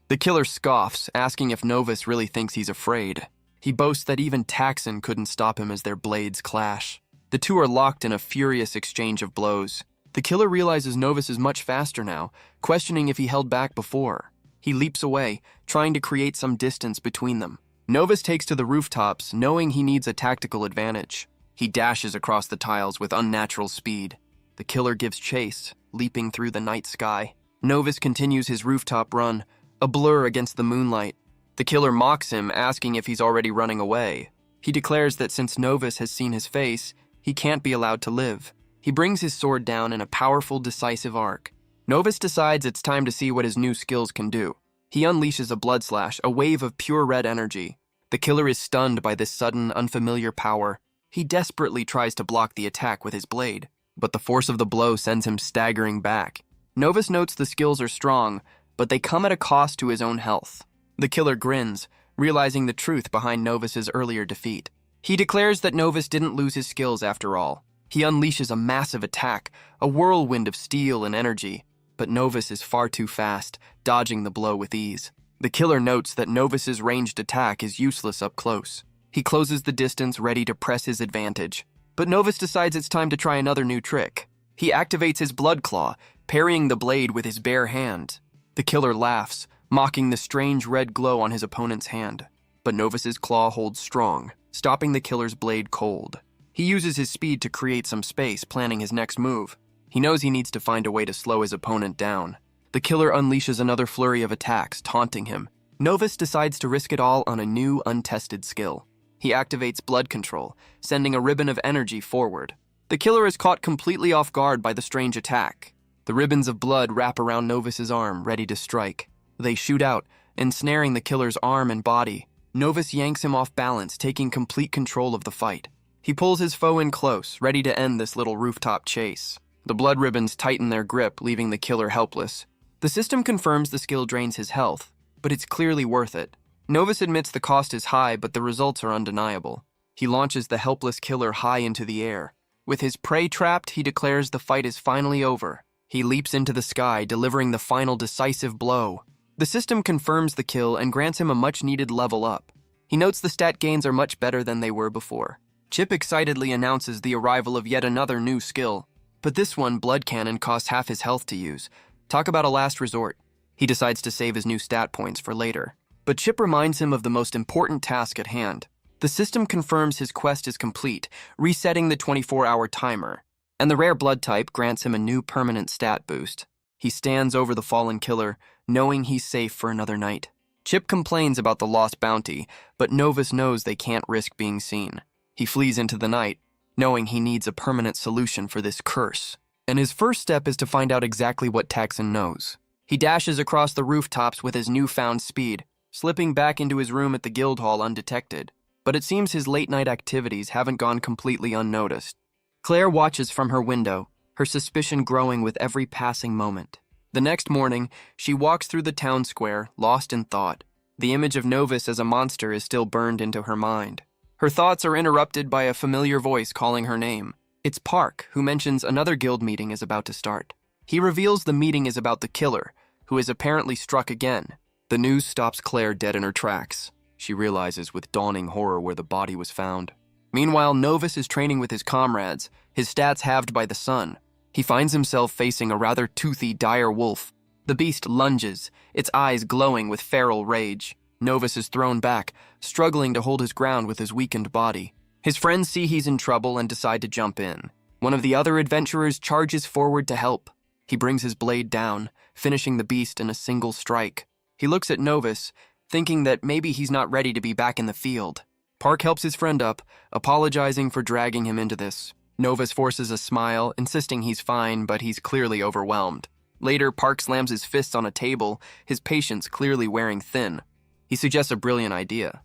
The killer scoffs, asking if Novus really thinks he's afraid. He boasts that even Taxon couldn't stop him as their blades clash. The two are locked in a furious exchange of blows. The killer realizes Novus is much faster now, questioning if he held back before. He leaps away, trying to create some distance between them. Novus takes to the rooftops, knowing he needs a tactical advantage. He dashes across the tiles with unnatural speed. The killer gives chase, leaping through the night sky. Novus continues his rooftop run, a blur against the moonlight. The killer mocks him, asking if he's already running away. He declares that since Novus has seen his face, he can't be allowed to live. He brings his sword down in a powerful, decisive arc. Novus decides it's time to see what his new skills can do. He unleashes a blood slash, a wave of pure red energy. The killer is stunned by this sudden, unfamiliar power. He desperately tries to block the attack with his blade, but the force of the blow sends him staggering back. Novus notes the skills are strong, but they come at a cost to his own health. The killer grins, realizing the truth behind Novus's earlier defeat. He declares that Novus didn't lose his skills after all. He unleashes a massive attack, a whirlwind of steel and energy. But Novus is far too fast, dodging the blow with ease. The killer notes that Novus's ranged attack is useless up close. He closes the distance, ready to press his advantage. But Novus decides it's time to try another new trick. He activates his blood claw, parrying the blade with his bare hand. The killer laughs, mocking the strange red glow on his opponent's hand. But Novus's claw holds strong, stopping the killer's blade cold. He uses his speed to create some space, planning his next move. He knows he needs to find a way to slow his opponent down. The killer unleashes another flurry of attacks, taunting him. Novus decides to risk it all on a new, untested skill. He activates blood control, sending a ribbon of energy forward. The killer is caught completely off guard by the strange attack. The ribbons of blood wrap around Novus's arm, ready to strike. They shoot out, ensnaring the killer's arm and body. Novus yanks him off balance, taking complete control of the fight. He pulls his foe in close, ready to end this little rooftop chase. The blood ribbons tighten their grip, leaving the killer helpless. The system confirms the skill drains his health, but it's clearly worth it. Novus admits the cost is high, but the results are undeniable. He launches the helpless killer high into the air. With his prey trapped, he declares the fight is finally over. He leaps into the sky, delivering the final decisive blow. The system confirms the kill and grants him a much-needed level up. He notes the stat gains are much better than they were before. Chip excitedly announces the arrival of yet another new skill. But this one, Blood Cannon, costs half his health to use. Talk about a last resort. He decides to save his new stat points for later. But Chip reminds him of the most important task at hand. The system confirms his quest is complete, resetting the 24-hour timer. And the rare blood type grants him a new permanent stat boost. He stands over the fallen killer, knowing he's safe for another night. Chip complains about the lost bounty, but Novus knows they can't risk being seen. He flees into the night, knowing he needs a permanent solution for this curse. And his first step is to find out exactly what Taxon knows. He dashes across the rooftops with his newfound speed, slipping back into his room at the Guildhall undetected. But it seems his late-night activities haven't gone completely unnoticed. Claire watches from her window, her suspicion growing with every passing moment. The next morning, she walks through the town square, lost in thought. The image of Novus as a monster is still burned into her mind. Her thoughts are interrupted by a familiar voice calling her name. It's Park, who mentions another guild meeting is about to start. He reveals the meeting is about the killer, who is apparently struck again. The news stops Claire dead in her tracks. She realizes with dawning horror where the body was found. Meanwhile, Novus is training with his comrades, his stats halved by the sun. He finds himself facing a rather toothy, dire wolf. The beast lunges, its eyes glowing with feral rage. Novus is thrown back, struggling to hold his ground with his weakened body. His friends see he's in trouble and decide to jump in. One of the other adventurers charges forward to help. He brings his blade down, finishing the beast in a single strike. He looks at Novus, thinking that maybe he's not ready to be back in the field. Park helps his friend up, apologizing for dragging him into this. Novus forces a smile, insisting he's fine, but he's clearly overwhelmed. Later, Park slams his fists on a table, his patience clearly wearing thin. He suggests a brilliant idea.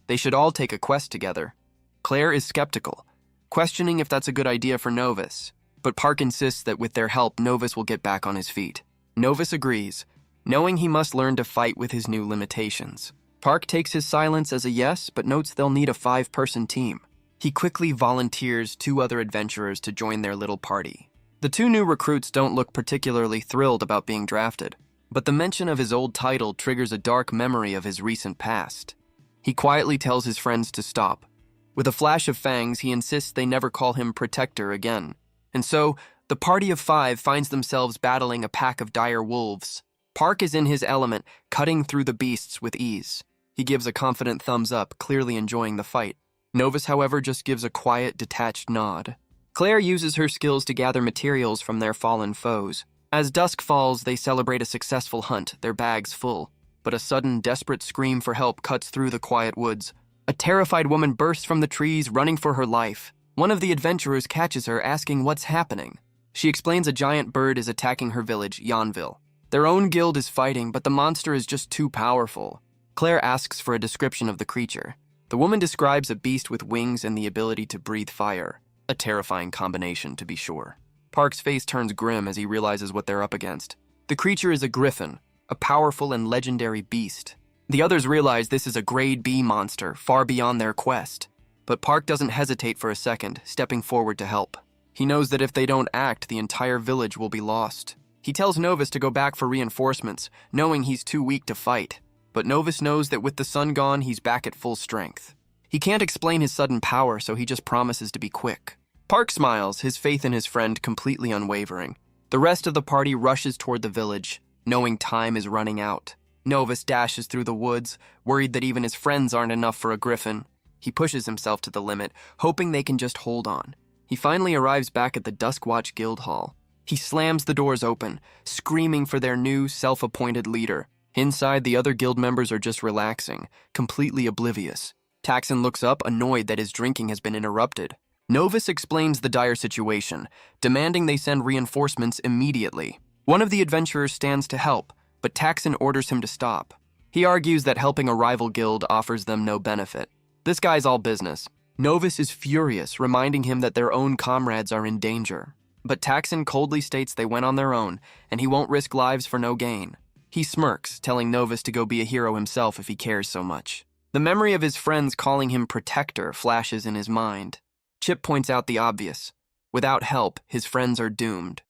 They should all take a quest together. Claire is skeptical, questioning if that's a good idea for Novus. But Park insists that with their help, Novus will get back on his feet. Novus agrees, knowing he must learn to fight with his new limitations. Park takes his silence as a yes, but notes they'll need a 5-person team. He quickly volunteers 2 other adventurers to join their little party. The 2 new recruits don't look particularly thrilled about being drafted, but the mention of his old title triggers a dark memory of his recent past. He quietly tells his friends to stop. With a flash of fangs, he insists they never call him Protector again. And so, the party of 5 finds themselves battling a pack of dire wolves. Park is in his element, cutting through the beasts with ease. He gives a confident thumbs up, clearly enjoying the fight. Novus, however, just gives a quiet, detached nod. Claire uses her skills to gather materials from their fallen foes. As dusk falls, they celebrate a successful hunt, their bags full. But a sudden, desperate scream for help cuts through the quiet woods. A terrified woman bursts from the trees, running for her life. One of the adventurers catches her, asking what's happening. She explains a giant bird is attacking her village, Yonville. Their own guild is fighting, but the monster is just too powerful. Claire asks for a description of the creature. The woman describes a beast with wings and the ability to breathe fire. A terrifying combination, to be sure. Park's face turns grim as he realizes what they're up against. The creature is a griffin, a powerful and legendary beast. The others realize this is a grade B monster, far beyond their quest. But Park doesn't hesitate for a second, stepping forward to help. He knows that if they don't act, the entire village will be lost. He tells Novus to go back for reinforcements, knowing he's too weak to fight. But Novus knows that with the sun gone, he's back at full strength. He can't explain his sudden power, so he just promises to be quick. Park smiles, his faith in his friend completely unwavering. The rest of the party rushes toward the village, knowing time is running out. Novus dashes through the woods, worried that even his friends aren't enough for a griffin. He pushes himself to the limit, hoping they can just hold on. He finally arrives back at the Duskwatch Guild Hall. He slams the doors open, screaming for their new, self-appointed leader. Inside, the other guild members are just relaxing, completely oblivious. Taxon looks up, annoyed that his drinking has been interrupted. Novus explains the dire situation, demanding they send reinforcements immediately. One of the adventurers stands to help, but Taxon orders him to stop. He argues that helping a rival guild offers them no benefit. This guy's all business. Novus is furious, reminding him that their own comrades are in danger. But Taxon coldly states they went on their own, and he won't risk lives for no gain. He smirks, telling Novus to go be a hero himself if he cares so much. The memory of his friends calling him Protector flashes in his mind. Chip points out the obvious. Without help, his friends are doomed.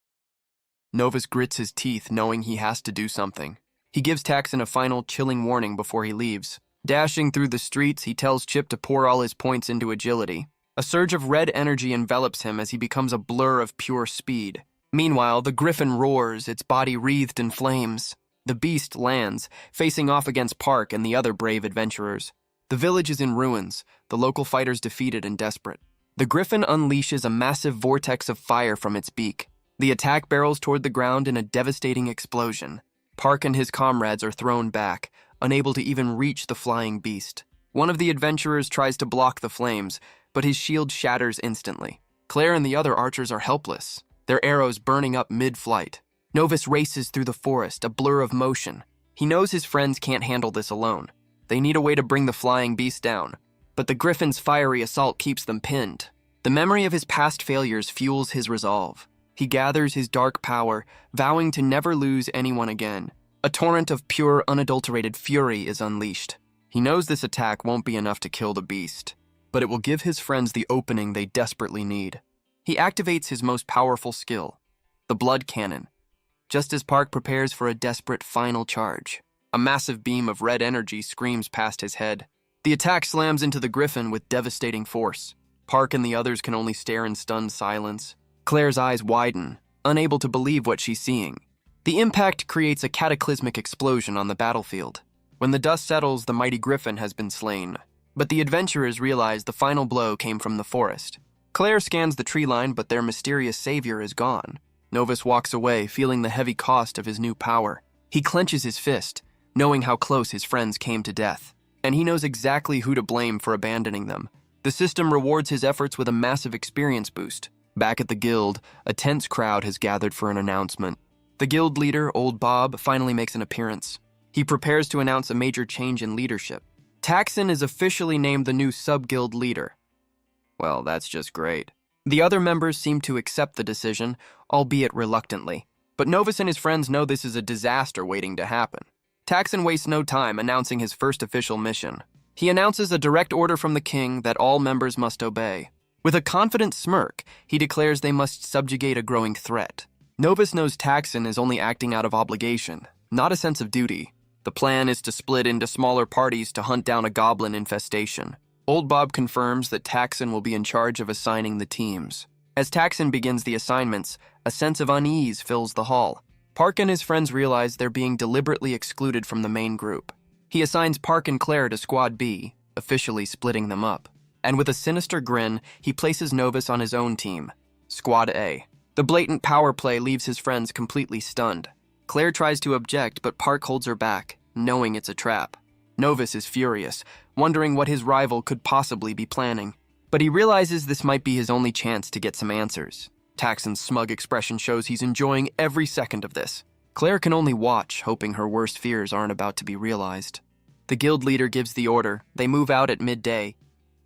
Novus grits his teeth, knowing he has to do something. He gives Taxon a final chilling warning before he leaves. Dashing through the streets, he tells Chip to pour all his points into agility. A surge of red energy envelops him as he becomes a blur of pure speed. Meanwhile, the griffin roars, its body wreathed in flames. The beast lands, facing off against Park and the other brave adventurers. The village is in ruins, the local fighters defeated and desperate. The griffin unleashes a massive vortex of fire from its beak. The attack barrels toward the ground in a devastating explosion. Park and his comrades are thrown back, unable to even reach the flying beast. One of the adventurers tries to block the flames, but his shield shatters instantly. Claire and the other archers are helpless, their arrows burning up mid-flight. Novus races through the forest, a blur of motion. He knows his friends can't handle this alone. They need a way to bring the flying beast down. But the griffin's fiery assault keeps them pinned. The memory of his past failures fuels his resolve. He gathers his dark power, vowing to never lose anyone again. A torrent of pure, unadulterated fury is unleashed. He knows this attack won't be enough to kill the beast, but it will give his friends the opening they desperately need. He activates his most powerful skill, the blood cannon, just as Park prepares for a desperate final charge. A massive beam of red energy screams past his head. The attack slams into the griffin with devastating force. Park and the others can only stare in stunned silence. Claire's eyes widen, unable to believe what she's seeing. The impact creates a cataclysmic explosion on the battlefield. When the dust settles, the mighty griffin has been slain. But the adventurers realize the final blow came from the forest. Claire scans the tree line, but their mysterious savior is gone. Novus walks away, feeling the heavy cost of his new power. He clenches his fist, knowing how close his friends came to death. And he knows exactly who to blame for abandoning them. The system rewards his efforts with a massive experience boost. Back at the guild, a tense crowd has gathered for an announcement. The guild leader, Old Bob, finally makes an appearance. He prepares to announce a major change in leadership. Taxon is officially named the new sub-guild leader. Well, that's just great. The other members seem to accept the decision, albeit reluctantly. But Novus and his friends know this is a disaster waiting to happen. Taxon wastes no time announcing his first official mission. He announces a direct order from the king that all members must obey. With a confident smirk, he declares they must subjugate a growing threat. Novus knows Taxon is only acting out of obligation, not a sense of duty. The plan is to split into smaller parties to hunt down a goblin infestation. Old Bob confirms that Taxon will be in charge of assigning the teams. As Taxon begins the assignments, a sense of unease fills the hall. Park and his friends realize they're being deliberately excluded from the main group. He assigns Park and Claire to Squad B, officially splitting them up. And with a sinister grin, he places Novus on his own team, Squad A. The blatant power play leaves his friends completely stunned. Claire tries to object, but Park holds her back, knowing it's a trap. Novus is furious, wondering what his rival could possibly be planning. But he realizes this might be his only chance to get some answers. Taxon's smug expression shows he's enjoying every second of this. Claire can only watch, hoping her worst fears aren't about to be realized. The guild leader gives the order. They move out at midday.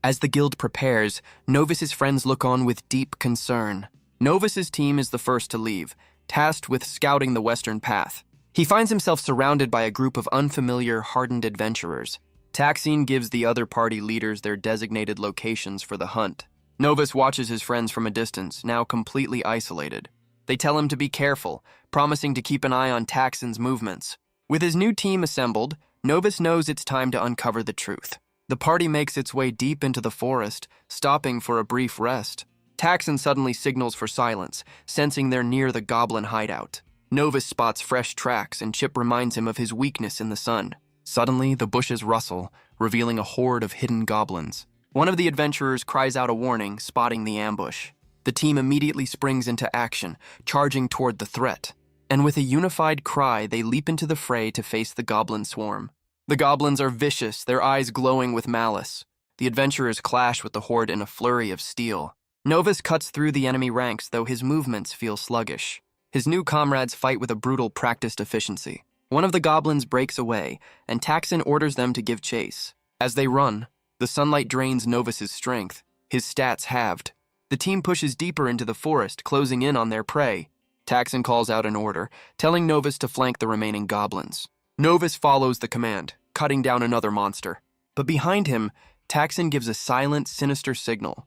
As the guild prepares, Novus's friends look on with deep concern. Novus's team is the first to leave, tasked with scouting the western path. He finds himself surrounded by a group of unfamiliar, hardened adventurers. Taxon gives the other party leaders their designated locations for the hunt. Novus watches his friends from a distance, now completely isolated. They tell him to be careful, promising to keep an eye on Taxon's movements. With his new team assembled, Novus knows it's time to uncover the truth. The party makes its way deep into the forest, stopping for a brief rest. Taxon suddenly signals for silence, sensing they're near the goblin hideout. Novus spots fresh tracks, and Chip reminds him of his weakness in the sun. Suddenly, the bushes rustle, revealing a horde of hidden goblins. One of the adventurers cries out a warning, spotting the ambush. The team immediately springs into action, charging toward the threat. And with a unified cry, they leap into the fray to face the goblin swarm. The goblins are vicious, their eyes glowing with malice. The adventurers clash with the horde in a flurry of steel. Novus cuts through the enemy ranks, though his movements feel sluggish. His new comrades fight with a brutal, practiced efficiency. One of the goblins breaks away, and Taxon orders them to give chase. As they run, the sunlight drains Novus's strength, his stats halved. The team pushes deeper into the forest, closing in on their prey. Taxon calls out an order, telling Novus to flank the remaining goblins. Novus follows the command, cutting down another monster. But behind him, Taxon gives a silent, sinister signal.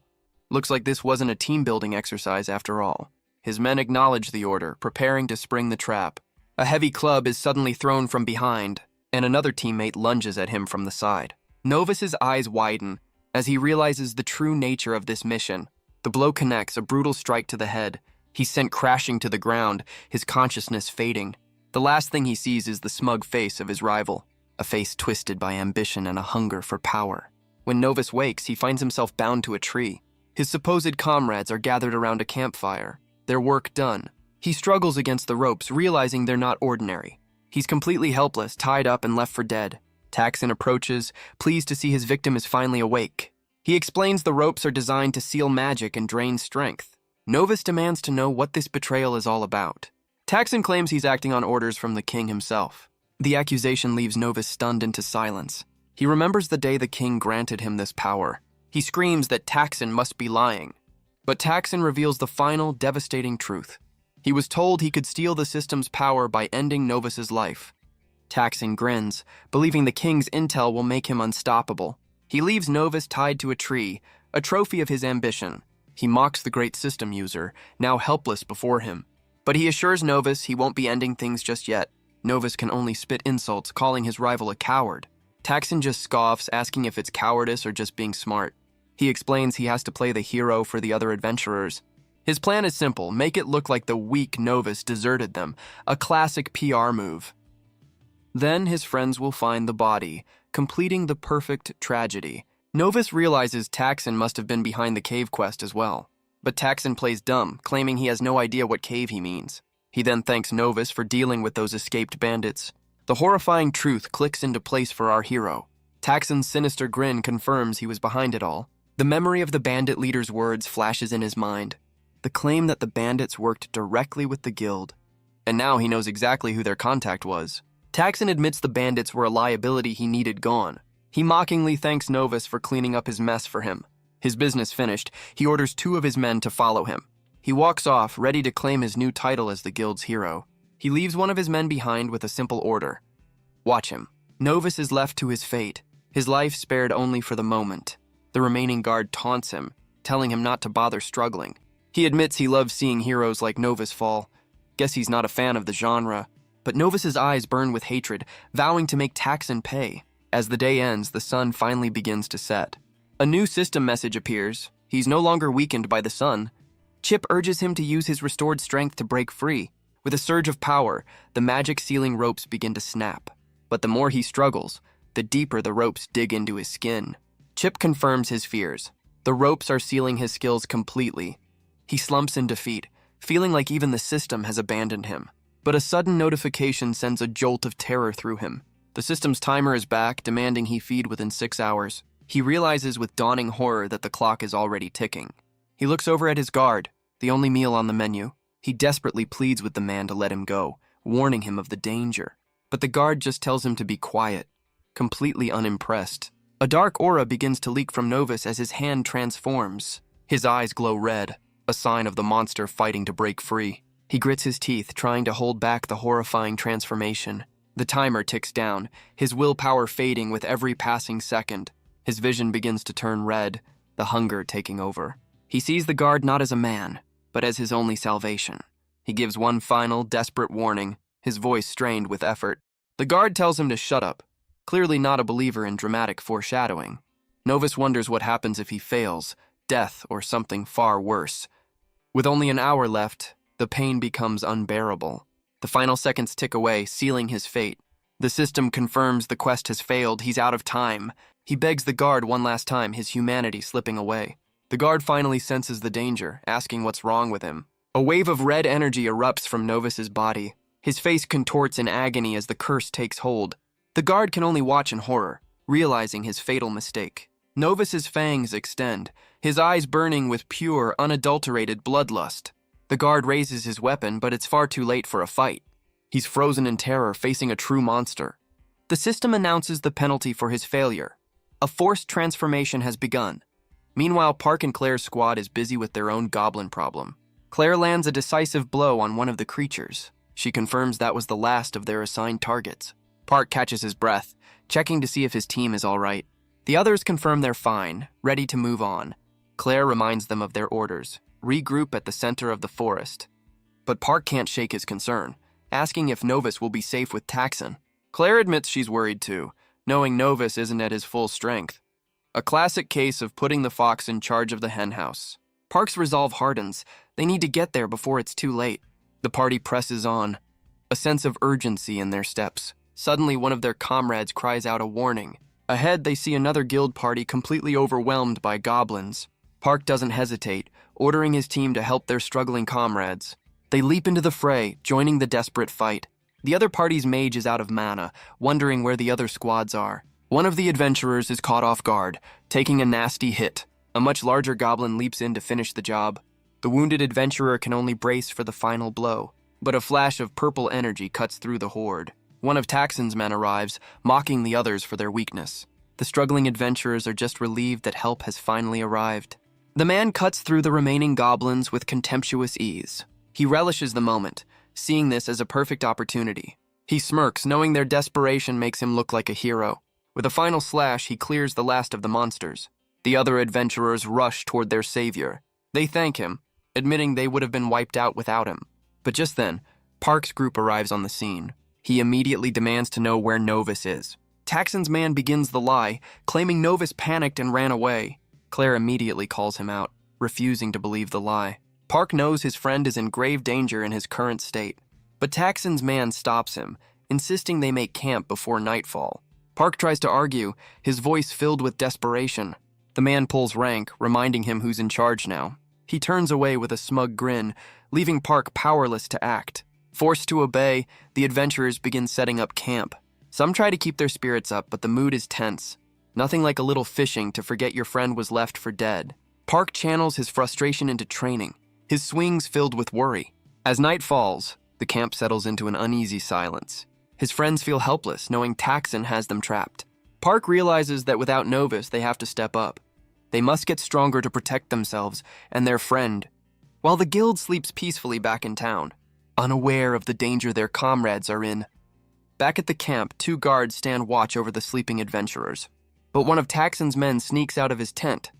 Looks like this wasn't a team-building exercise after all. His men acknowledge the order, preparing to spring the trap. A heavy club is suddenly thrown from behind, and another teammate lunges at him from the side. Novus's eyes widen as he realizes the true nature of this mission. The blow connects, a brutal strike to the head. He's sent crashing to the ground, his consciousness fading. The last thing he sees is the smug face of his rival, a face twisted by ambition and a hunger for power. When Novus wakes, he finds himself bound to a tree. His supposed comrades are gathered around a campfire, their work done. He struggles against the ropes, realizing they're not ordinary. He's completely helpless, tied up and left for dead. Taxon approaches, pleased to see his victim is finally awake. He explains the ropes are designed to seal magic and drain strength. Novus demands to know what this betrayal is all about. Taxon claims he's acting on orders from the king himself. The accusation leaves Novus stunned into silence. He remembers the day the king granted him this power. He screams that Taxon must be lying. But Taxon reveals the final, devastating truth. He was told he could steal the system's power by ending Novus's life. Taxon grins, believing the king's intel will make him unstoppable. He leaves Novus tied to a tree, a trophy of his ambition. He mocks the great system user, now helpless before him. But he assures Novus he won't be ending things just yet. Novus can only spit insults, calling his rival a coward. Taxon just scoffs, asking if it's cowardice or just being smart. He explains he has to play the hero for the other adventurers. His plan is simple, make it look like the weak Novus deserted them, a classic PR move. Then his friends will find the body, completing the perfect tragedy. Novus realizes Taxon must have been behind the cave quest as well. But Taxon plays dumb, claiming he has no idea what cave he means. He then thanks Novus for dealing with those escaped bandits. The horrifying truth clicks into place for our hero. Taxon's sinister grin confirms he was behind it all. The memory of the bandit leader's words flashes in his mind. The claim that the bandits worked directly with the guild. And now he knows exactly who their contact was. Taxon admits the bandits were a liability he needed gone. He mockingly thanks Novus for cleaning up his mess for him. His business finished, he orders 2 of his men to follow him. He walks off, ready to claim his new title as the guild's hero. He leaves one of his men behind with a simple order. Watch him. Novus is left to his fate, his life spared only for the moment. The remaining guard taunts him, telling him not to bother struggling. He admits he loves seeing heroes like Novus fall. Guess he's not a fan of the genre. But Novus's eyes burn with hatred, vowing to make Taxon pay. As the day ends, the sun finally begins to set. A new system message appears. He's no longer weakened by the sun. Chip urges him to use his restored strength to break free. With a surge of power, the magic sealing ropes begin to snap. But the more he struggles, the deeper the ropes dig into his skin. Chip confirms his fears. The ropes are sealing his skills completely. He slumps in defeat, feeling like even the system has abandoned him. But a sudden notification sends a jolt of terror through him. The system's timer is back, demanding he feed within 6 hours. He realizes with dawning horror that the clock is already ticking. He looks over at his guard, the only meal on the menu. He desperately pleads with the man to let him go, warning him of the danger. But the guard just tells him to be quiet, completely unimpressed. A dark aura begins to leak from Novus as his hand transforms. His eyes glow red, a sign of the monster fighting to break free. He grits his teeth, trying to hold back the horrifying transformation. The timer ticks down, his willpower fading with every passing second. His vision begins to turn red, the hunger taking over. He sees the guard not as a man, but as his only salvation. He gives one final, desperate warning, his voice strained with effort. The guard tells him to shut up, clearly not a believer in dramatic foreshadowing. Novus wonders what happens if he fails, death or something far worse. With only an hour left, the pain becomes unbearable. The final seconds tick away, sealing his fate. The system confirms the quest has failed, he's out of time. He begs the guard one last time, his humanity slipping away. The guard finally senses the danger, asking what's wrong with him. A wave of red energy erupts from Novus's body. His face contorts in agony as the curse takes hold. The guard can only watch in horror, realizing his fatal mistake. Novus's fangs extend, his eyes burning with pure, unadulterated bloodlust. The guard raises his weapon, but it's far too late for a fight. He's frozen in terror, facing a true monster. The system announces the penalty for his failure. A forced transformation has begun. Meanwhile, Park and Claire's squad is busy with their own goblin problem. Claire lands a decisive blow on one of the creatures. She confirms that was the last of their assigned targets. Park catches his breath, checking to see if his team is all right. The others confirm they're fine, ready to move on. Claire reminds them of their orders, regroup at the center of the forest. But Park can't shake his concern, asking if Novus will be safe with Taxon. Claire admits she's worried too, knowing Novus isn't at his full strength. A classic case of putting the fox in charge of the henhouse. Park's resolve hardens. They need to get there before it's too late. The party presses on, a sense of urgency in their steps. Suddenly, one of their comrades cries out a warning. Ahead, they see another guild party completely overwhelmed by goblins. Park doesn't hesitate, ordering his team to help their struggling comrades. They leap into the fray, joining the desperate fight. The other party's mage is out of mana, wondering where the other squads are. One of the adventurers is caught off guard, taking a nasty hit. A much larger goblin leaps in to finish the job. The wounded adventurer can only brace for the final blow, but a flash of purple energy cuts through the horde. One of Taxon's men arrives, mocking the others for their weakness. The struggling adventurers are just relieved that help has finally arrived. The man cuts through the remaining goblins with contemptuous ease. He relishes the moment, seeing this as a perfect opportunity. He smirks, knowing their desperation makes him look like a hero. With a final slash, he clears the last of the monsters. The other adventurers rush toward their savior. They thank him, admitting they would have been wiped out without him. But just then, Park's group arrives on the scene. He immediately demands to know where Novus is. Taxon's man begins the lie, claiming Novus panicked and ran away. Claire immediately calls him out, refusing to believe the lie. Park knows his friend is in grave danger in his current state. But Taxon's man stops him, insisting they make camp before nightfall. Park tries to argue, his voice filled with desperation. The man pulls rank, reminding him who's in charge now. He turns away with a smug grin, leaving Park powerless to act. Forced to obey, the adventurers begin setting up camp. Some try to keep their spirits up, but the mood is tense. Nothing like a little fishing to forget your friend was left for dead. Park channels his frustration into training, his swings filled with worry. As night falls, the camp settles into an uneasy silence. His friends feel helpless, knowing Taxon has them trapped. Park realizes that without Novus, they have to step up. They must get stronger to protect themselves and their friend. While the guild sleeps peacefully back in town, unaware of the danger their comrades are in. Back at the camp, 2 guards stand watch over the sleeping adventurers. But one of Taxon's men sneaks out of his tent.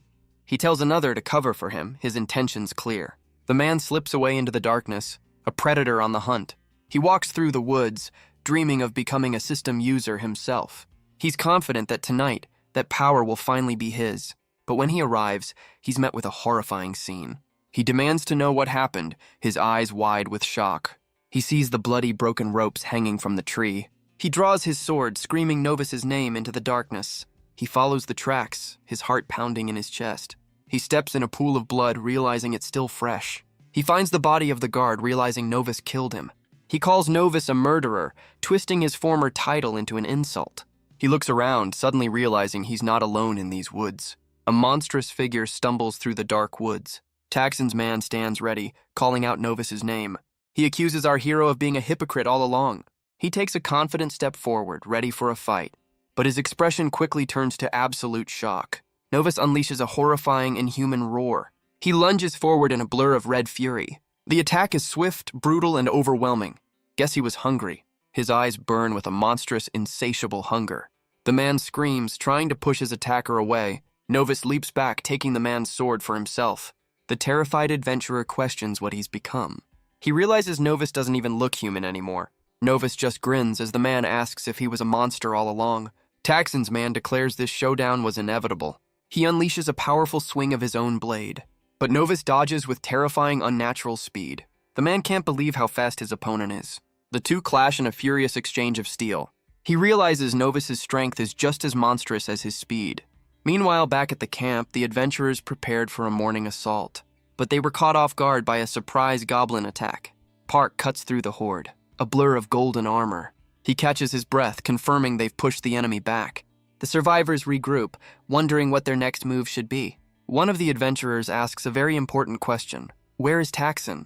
He tells another to cover for him, his intentions clear. The man slips away into the darkness, a predator on the hunt. He walks through the woods, dreaming of becoming a system user himself. He's confident that tonight, that power will finally be his. But when he arrives, he's met with a horrifying scene. He demands to know what happened, his eyes wide with shock. He sees the bloody broken ropes hanging from the tree. He draws his sword, screaming Novus's name into the darkness. He follows the tracks, his heart pounding in his chest. He steps in a pool of blood, realizing it's still fresh. He finds the body of the guard, realizing Novus killed him. He calls Novus a murderer, twisting his former title into an insult. He looks around, suddenly realizing he's not alone in these woods. A monstrous figure stumbles through the dark woods. Taxon's man stands ready, calling out Novus's name. He accuses our hero of being a hypocrite all along. He takes a confident step forward, ready for a fight. But his expression quickly turns to absolute shock. Novus unleashes a horrifying, inhuman roar. He lunges forward in a blur of red fury. The attack is swift, brutal, and overwhelming. Guess he was hungry. His eyes burn with a monstrous, insatiable hunger. The man screams, trying to push his attacker away. Novus leaps back, taking the man's sword for himself. The terrified adventurer questions what he's become. He realizes Novus doesn't even look human anymore. Novus just grins as the man asks if he was a monster all along. Taxon's man declares this showdown was inevitable. He unleashes a powerful swing of his own blade. But Novus dodges with terrifying, unnatural speed. The man can't believe how fast his opponent is. The two clash in a furious exchange of steel. He realizes Novus's strength is just as monstrous as his speed. Meanwhile, back at the camp, the adventurers prepared for a morning assault. But they were caught off guard by a surprise goblin attack. Park cuts through the horde, a blur of golden armor. He catches his breath, confirming they've pushed the enemy back. The survivors regroup, wondering what their next move should be. One of the adventurers asks a very important question. Where is Taxon?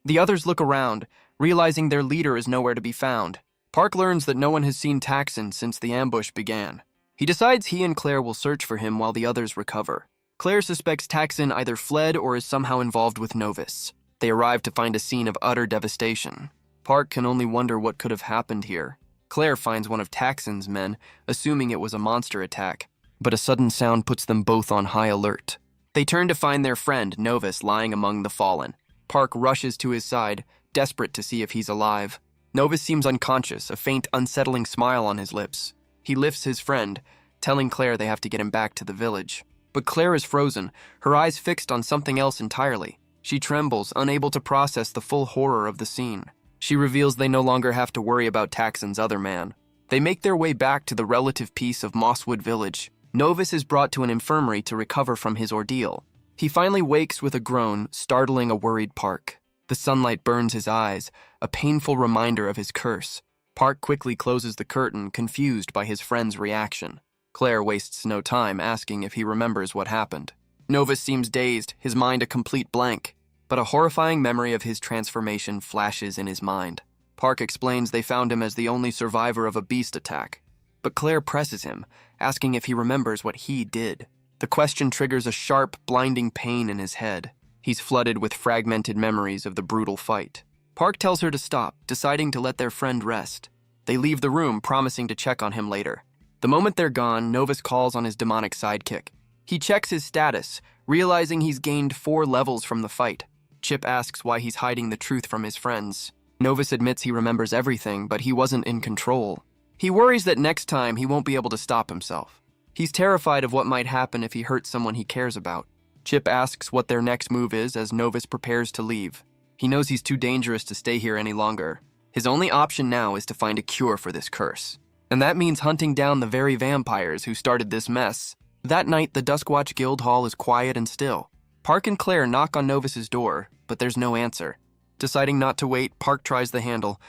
The others look around, realizing their leader is nowhere to be found. Park learns that no one has seen Taxon since the ambush began. He decides he and Claire will search for him while the others recover. Claire suspects Taxon either fled or is somehow involved with Novus. They arrive to find a scene of utter devastation. Park can only wonder what could have happened here. Claire finds one of Taxon's men, assuming it was a monster attack, but a sudden sound puts them both on high alert. They turn to find their friend, Novus, lying among the fallen. Park rushes to his side, desperate to see if he's alive. Novus seems unconscious, a faint, unsettling smile on his lips. He lifts his friend, telling Claire they have to get him back to the village. But Claire is frozen, her eyes fixed on something else entirely. She trembles, unable to process the full horror of the scene. She reveals they no longer have to worry about Taxon's other man. They make their way back to the relative peace of Mosswood Village. Novus is brought to an infirmary to recover from his ordeal. He finally wakes with a groan, startling a worried Park. The sunlight burns his eyes, a painful reminder of his curse. Park quickly closes the curtain, confused by his friend's reaction. Claire wastes no time asking if he remembers what happened. Novus seems dazed, his mind a complete blank, but a horrifying memory of his transformation flashes in his mind. Park explains they found him as the only survivor of a beast attack. But Claire presses him, asking if he remembers what he did. The question triggers a sharp, blinding pain in his head. He's flooded with fragmented memories of the brutal fight. Park tells her to stop, deciding to let their friend rest. They leave the room, promising to check on him later. The moment they're gone, Novus calls on his demonic sidekick. He checks his status, realizing he's gained 4 levels from the fight. Chip asks why he's hiding the truth from his friends. Novus admits he remembers everything, but he wasn't in control. He worries that next time he won't be able to stop himself. He's terrified of what might happen if he hurts someone he cares about. Chip asks what their next move is as Novus prepares to leave. He knows he's too dangerous to stay here any longer. His only option now is to find a cure for this curse. And that means hunting down the very vampires who started this mess. That night, the Duskwatch Guild Hall is quiet and still. Park and Claire knock on Novus's door, but there's no answer. Deciding not to wait, Park tries the handle.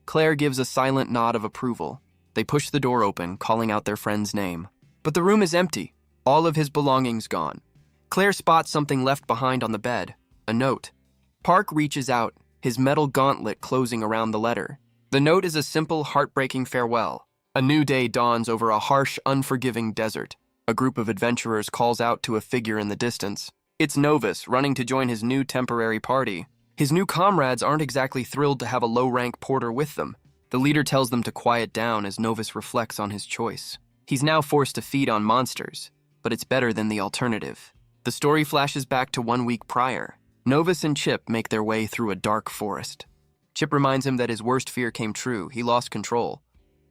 Claire gives a silent nod of approval. They push the door open, calling out their friend's name. But the room is empty, all of his belongings gone. Claire spots something left behind on the bed, a note. Park reaches out, his metal gauntlet closing around the letter. The note is a simple, heartbreaking farewell. A new day dawns over a harsh, unforgiving desert. A group of adventurers calls out to a figure in the distance. It's Novus, running to join his new temporary party. His new comrades aren't exactly thrilled to have a low-rank porter with them. The leader tells them to quiet down as Novus reflects on his choice. He's now forced to feed on monsters, but it's better than the alternative. The story flashes back to 1 week prior. Novus and Chip make their way through a dark forest. Chip reminds him that his worst fear came true. He lost control.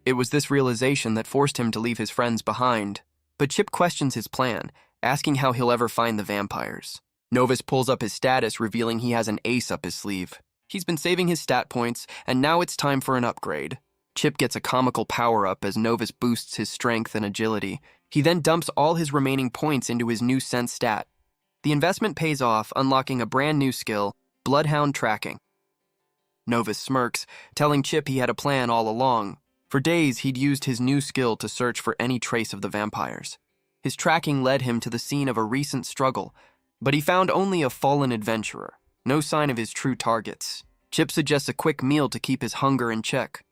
It was this realization that forced him to leave his friends behind. But Chip questions his plan, asking how he'll ever find the vampires. Novus pulls up his status, revealing he has an ace up his sleeve. He's been saving his stat points, and now it's time for an upgrade. Chip gets a comical power-up as Novus boosts his strength and agility. He then dumps all his remaining points into his new sense stat. The investment pays off, unlocking a brand new skill, Bloodhound Tracking. Novus smirks, telling Chip he had a plan all along. For days, he'd used his new skill to search for any trace of the vampires. His tracking led him to the scene of a recent struggle, but he found only a fallen adventurer, no sign of his true targets. Chip suggests a quick meal to keep his hunger in check.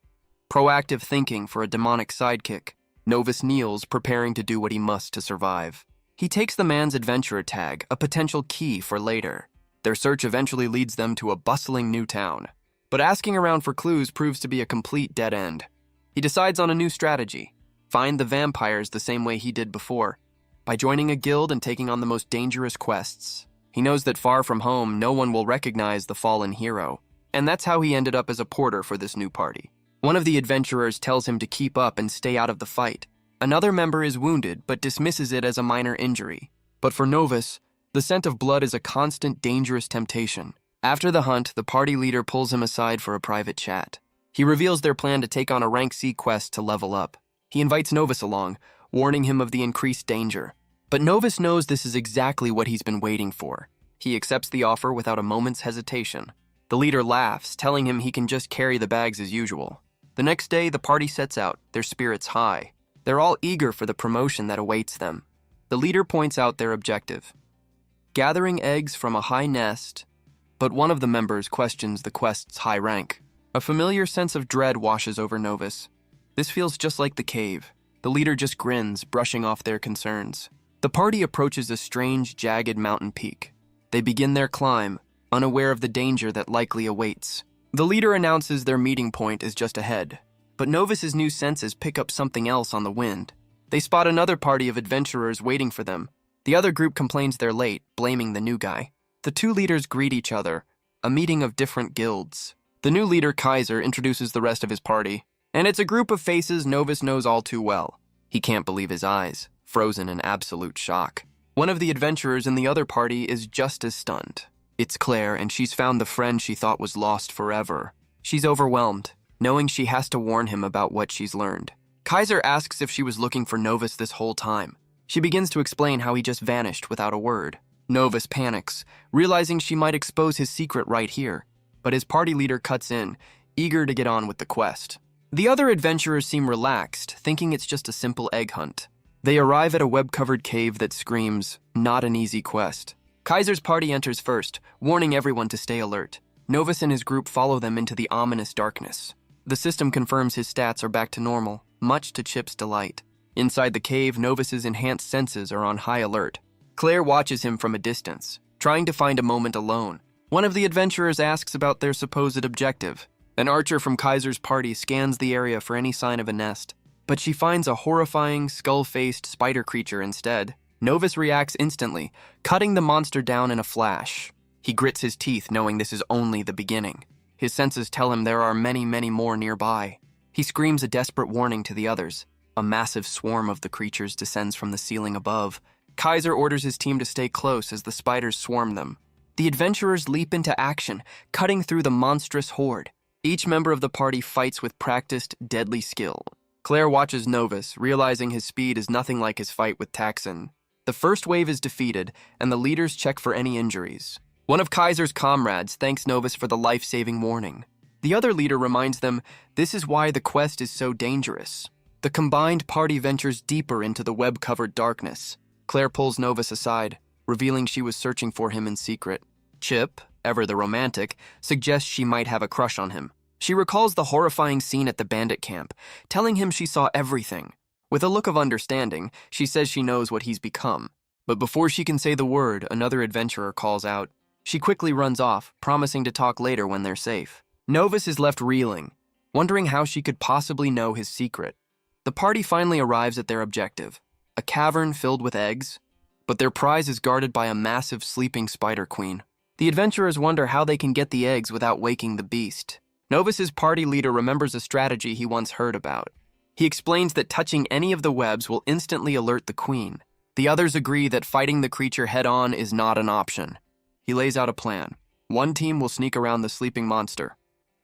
Proactive thinking for a demonic sidekick. Novus kneels, preparing to do what he must to survive. He takes the man's adventurer tag, a potential key for later. Their search eventually leads them to a bustling new town. But asking around for clues proves to be a complete dead end. He decides on a new strategy. Find the vampires the same way he did before, by joining a guild and taking on the most dangerous quests. He knows that far from home, no one will recognize the fallen hero, and that's how he ended up as a porter for this new party. One of the adventurers tells him to keep up and stay out of the fight. Another member is wounded, but dismisses it as a minor injury. But for Novus, the scent of blood is a constant, dangerous temptation. After the hunt, the party leader pulls him aside for a private chat. He reveals their plan to take on a rank C quest to level up. He invites Novus along, warning him of the increased danger. But Novus knows this is exactly what he's been waiting for. He accepts the offer without a moment's hesitation. The leader laughs, telling him he can just carry the bags as usual. The next day, the party sets out, their spirits high. They're all eager for the promotion that awaits them. The leader points out their objective: gathering eggs from a high nest, but one of the members questions the quest's high rank. A familiar sense of dread washes over Novus. This feels just like the cave. The leader just grins, brushing off their concerns. The party approaches a strange, jagged mountain peak. They begin their climb, unaware of the danger that likely awaits. The leader announces their meeting point is just ahead, but Novus's new senses pick up something else on the wind. They spot another party of adventurers waiting for them. The other group complains they're late, blaming the new guy. The two leaders greet each other, a meeting of different guilds. The new leader, Kaiser, introduces the rest of his party, and it's a group of faces Novus knows all too well. He can't believe his eyes, frozen in absolute shock. One of the adventurers in the other party is just as stunned. It's Claire, and she's found the friend she thought was lost forever. She's overwhelmed, knowing she has to warn him about what she's learned. Kaiser asks if she was looking for Novus this whole time. She begins to explain how he just vanished without a word. Novus panics, realizing she might expose his secret right here. But his party leader cuts in, eager to get on with the quest. The other adventurers seem relaxed, thinking it's just a simple egg hunt. They arrive at a web-covered cave that screams, "Not an easy quest." Kaiser's party enters first, warning everyone to stay alert. Novus and his group follow them into the ominous darkness. The system confirms his stats are back to normal, much to Chip's delight. Inside the cave, Novus's enhanced senses are on high alert. Claire watches him from a distance, trying to find a moment alone. One of the adventurers asks about their supposed objective. An archer from Kaiser's party scans the area for any sign of a nest, but she finds a horrifying, skull-faced spider creature instead. Novus reacts instantly, cutting the monster down in a flash. He grits his teeth, knowing this is only the beginning. His senses tell him there are many, many more nearby. He screams a desperate warning to the others. A massive swarm of the creatures descends from the ceiling above. Kaiser orders his team to stay close as the spiders swarm them. The adventurers leap into action, cutting through the monstrous horde. Each member of the party fights with practiced, deadly skill. Claire watches Novus, realizing his speed is nothing like his fight with Taxon. The first wave is defeated, and the leaders check for any injuries. One of Kaiser's comrades thanks Novus for the life-saving warning. The other leader reminds them this is why the quest is so dangerous. The combined party ventures deeper into the web-covered darkness. Claire pulls Novus aside, revealing she was searching for him in secret. Chip, ever the romantic, suggests she might have a crush on him. She recalls the horrifying scene at the bandit camp, telling him she saw everything. With a look of understanding, she says she knows what he's become. But before she can say the word, another adventurer calls out, She quickly runs off, promising to talk later when they're safe. Novus is left reeling, wondering how she could possibly know his secret. The party finally arrives at their objective, a cavern filled with eggs, but their prize is guarded by a massive sleeping spider queen. The adventurers wonder how they can get the eggs without waking the beast. Novus's party leader remembers a strategy he once heard about. He explains that touching any of the webs will instantly alert the queen. The others agree that fighting the creature head-on is not an option. He lays out a plan. One team will sneak around the sleeping monster.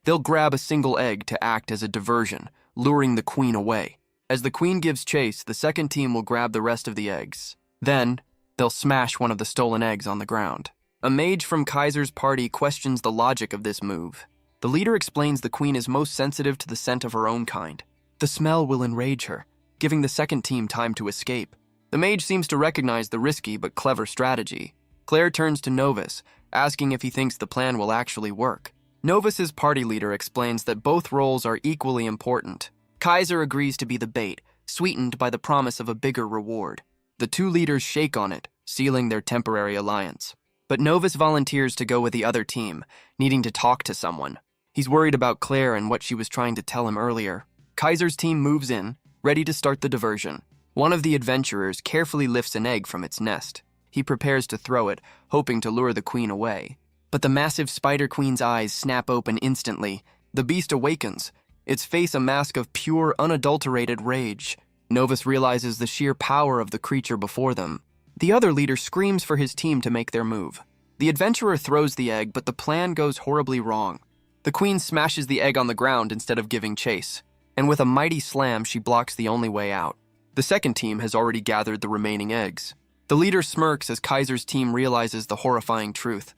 They'll grab a single egg to act as a diversion, luring the queen away. As the queen gives chase, the second team will grab the rest of the eggs. Then, they'll smash one of the stolen eggs on the ground. A mage from Kaiser's party questions the logic of this move. The leader explains the queen is most sensitive to the scent of her own kind. The smell will enrage her, giving the second team time to escape. The mage seems to recognize the risky but clever strategy. Claire turns to Novus, asking if he thinks the plan will actually work. Novus's party leader explains that both roles are equally important. Kaiser agrees to be the bait, sweetened by the promise of a bigger reward. The two leaders shake on it, sealing their temporary alliance. But Novus volunteers to go with the other team, needing to talk to someone. He's worried about Claire and what she was trying to tell him earlier. Kaiser's team moves in, ready to start the diversion. One of the adventurers carefully lifts an egg from its nest. He prepares to throw it, hoping to lure the queen away. But the massive spider queen's eyes snap open instantly. The beast awakens, its face a mask of pure, unadulterated rage. Novus realizes the sheer power of the creature before them. The other leader screams for his team to make their move. The adventurer throws the egg, but the plan goes horribly wrong. The queen smashes the egg on the ground instead of giving chase, and with a mighty slam, she blocks the only way out. The second team has already gathered the remaining eggs. The leader smirks as Kaiser's team realizes the horrifying truth.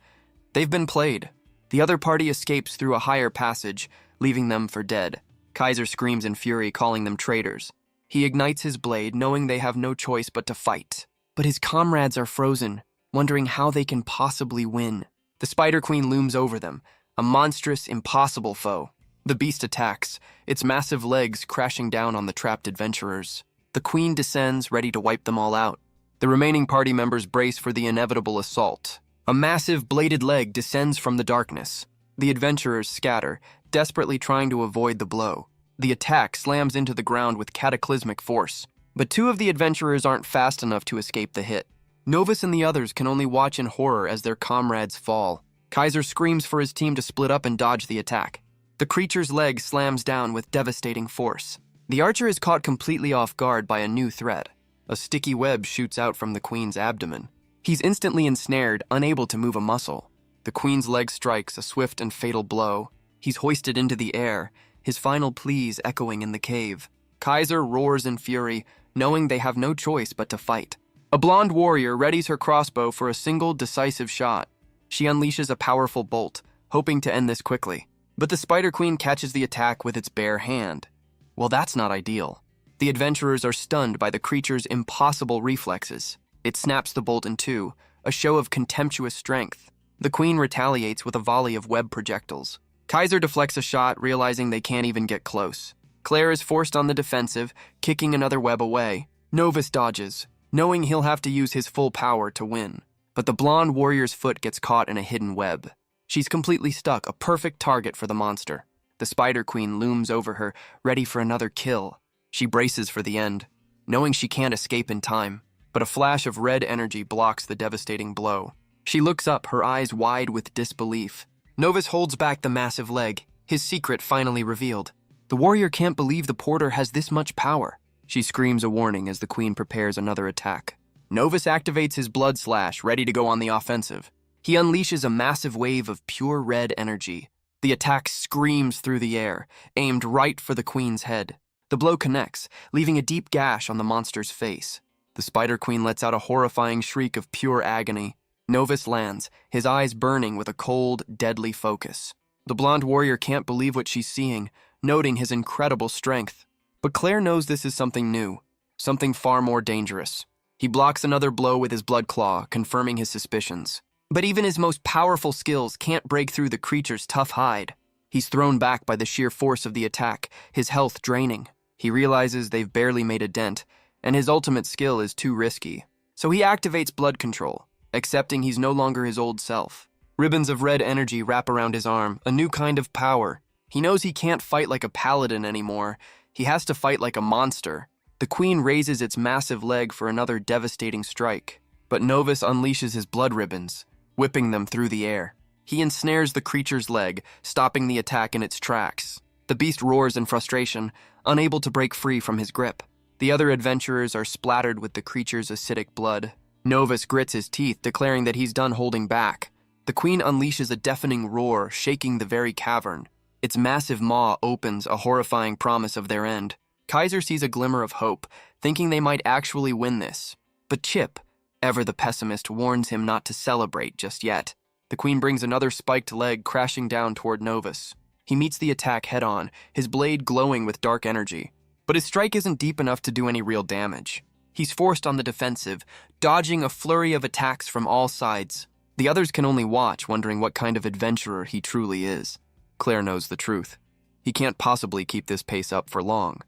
They've been played. The other party escapes through a higher passage, leaving them for dead. Kaiser screams in fury, calling them traitors. He ignites his blade, knowing they have no choice but to fight. But his comrades are frozen, wondering how they can possibly win. The Spider Queen looms over them, a monstrous, impossible foe. The beast attacks, its massive legs crashing down on the trapped adventurers. The queen descends, ready to wipe them all out. The remaining party members brace for the inevitable assault. A massive bladed leg descends from the darkness. The adventurers scatter, desperately trying to avoid the blow. The attack slams into the ground with cataclysmic force. But two of the adventurers aren't fast enough to escape the hit. Novus and the others can only watch in horror as their comrades fall. Kaiser screams for his team to split up and dodge the attack. The creature's leg slams down with devastating force. The archer is caught completely off guard by a new threat. A sticky web shoots out from the queen's abdomen. He's instantly ensnared, unable to move a muscle. The queen's leg strikes, a swift and fatal blow. He's hoisted into the air, his final pleas echoing in the cave. Kaiser roars in fury, knowing they have no choice but to fight. A blonde warrior readies her crossbow for a single, decisive shot. She unleashes a powerful bolt, hoping to end this quickly. But the Spider Queen catches the attack with its bare hand. Well, that's not ideal. The adventurers are stunned by the creature's impossible reflexes. It snaps the bolt in two, a show of contemptuous strength. The queen retaliates with a volley of web projectiles. Kaiser deflects a shot, realizing they can't even get close. Claire is forced on the defensive, kicking another web away. Novus dodges, knowing he'll have to use his full power to win. But the blonde warrior's foot gets caught in a hidden web. She's completely stuck, a perfect target for the monster. The Spider Queen looms over her, ready for another kill. She braces for the end, knowing she can't escape in time. But a flash of red energy blocks the devastating blow. She looks up, her eyes wide with disbelief. Novus holds back the massive leg, his secret finally revealed. The warrior can't believe the porter has this much power. She screams a warning as the queen prepares another attack. Novus activates his blood slash, ready to go on the offensive. He unleashes a massive wave of pure red energy. The attack screams through the air, aimed right for the queen's head. The blow connects, leaving a deep gash on the monster's face. The Spider Queen lets out a horrifying shriek of pure agony. Novus lands, his eyes burning with a cold, deadly focus. The blonde warrior can't believe what she's seeing, noting his incredible strength. But Claire knows this is something new, something far more dangerous. He blocks another blow with his blood claw, confirming his suspicions. But even his most powerful skills can't break through the creature's tough hide. He's thrown back by the sheer force of the attack, his health draining. He realizes they've barely made a dent, and his ultimate skill is too risky. So he activates blood control, accepting he's no longer his old self. Ribbons of red energy wrap around his arm, a new kind of power. He knows he can't fight like a paladin anymore. He has to fight like a monster. The queen raises its massive leg for another devastating strike, but Novus unleashes his blood ribbons, whipping them through the air. He ensnares the creature's leg, stopping the attack in its tracks. The beast roars in frustration, unable to break free from his grip. The other adventurers are splattered with the creature's acidic blood. Novus grits his teeth, declaring that he's done holding back. The queen unleashes a deafening roar, shaking the very cavern. Its massive maw opens, a horrifying promise of their end. Kaiser sees a glimmer of hope, thinking they might actually win this. But Chip, ever the pessimist, warns him not to celebrate just yet. The queen brings another spiked leg crashing down toward Novus. He meets the attack head-on, his blade glowing with dark energy. But his strike isn't deep enough to do any real damage. He's forced on the defensive, dodging a flurry of attacks from all sides. The others can only watch, wondering what kind of adventurer he truly is. Claire knows the truth. He can't possibly keep this pace up for long.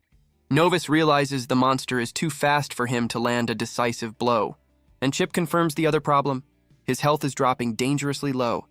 Novus realizes the monster is too fast for him to land a decisive blow. And Chip confirms the other problem. His health is dropping dangerously low.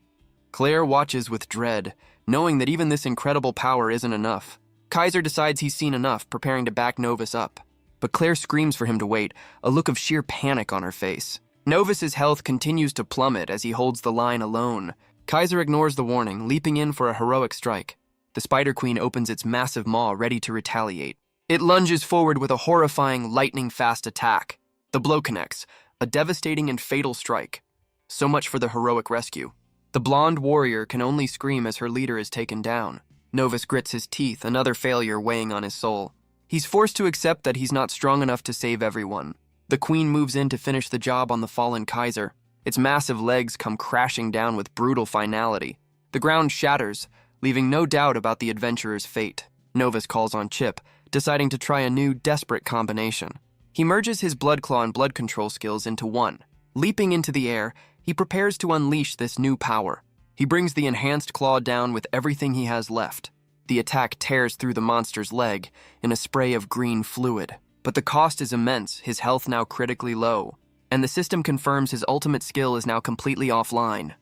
Claire watches with dread, knowing that even this incredible power isn't enough. Kaiser decides he's seen enough, preparing to back Novus up. But Claire screams for him to wait, a look of sheer panic on her face. Novus's health continues to plummet as he holds the line alone. Kaiser ignores the warning, leaping in for a heroic strike. The Spider Queen opens its massive maw, ready to retaliate. It lunges forward with a horrifying, lightning-fast attack. The blow connects, a devastating and fatal strike. So much for the heroic rescue. The blonde warrior can only scream as her leader is taken down. Novus grits his teeth, another failure weighing on his soul. He's forced to accept that he's not strong enough to save everyone. The queen moves in to finish the job on the fallen Kaiser. Its massive legs come crashing down with brutal finality. The ground shatters, leaving no doubt about the adventurer's fate. Novus calls on Chip, deciding to try a new, desperate combination. He merges his blood claw and blood control skills into one. Leaping into the air, he prepares to unleash this new power. He brings the enhanced claw down with everything he has left. The attack tears through the monster's leg in a spray of green fluid. But the cost is immense, his health now critically low. And the system confirms his ultimate skill is now completely offline.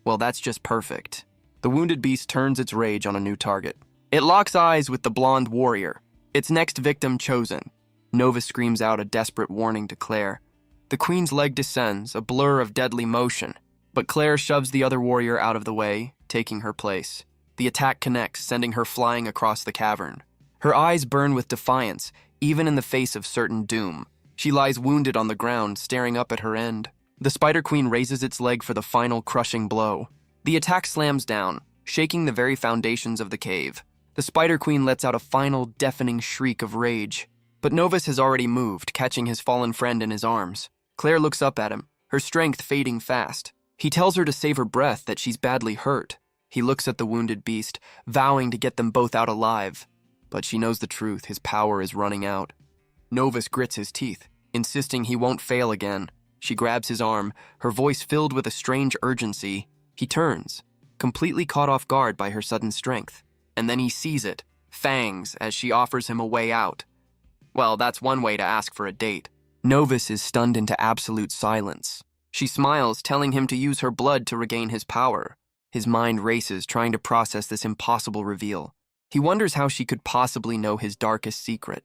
Well, that's just perfect. The wounded beast turns its rage on a new target. It locks eyes with the blonde warrior, its next victim chosen. Novus screams out a desperate warning to Claire. The queen's leg descends, a blur of deadly motion. But Claire shoves the other warrior out of the way, taking her place. The attack connects, sending her flying across the cavern. Her eyes burn with defiance, even in the face of certain doom. She lies wounded on the ground, staring up at her end. The Spider Queen raises its leg for the final crushing blow. The attack slams down, shaking the very foundations of the cave. The Spider Queen lets out a final deafening shriek of rage. But Novus has already moved, catching his fallen friend in his arms. Claire looks up at him, her strength fading fast. He tells her to save her breath, that she's badly hurt. He looks at the wounded beast, vowing to get them both out alive. But she knows the truth, his power is running out. Novus grits his teeth, insisting he won't fail again. She grabs his arm, her voice filled with a strange urgency. He turns, completely caught off guard by her sudden strength. And then he sees it, fangs, as she offers him a way out. Well, that's one way to ask for a date. Novus is stunned into absolute silence. She smiles, telling him to use her blood to regain his power. His mind races, trying to process this impossible reveal. He wonders how she could possibly know his darkest secret.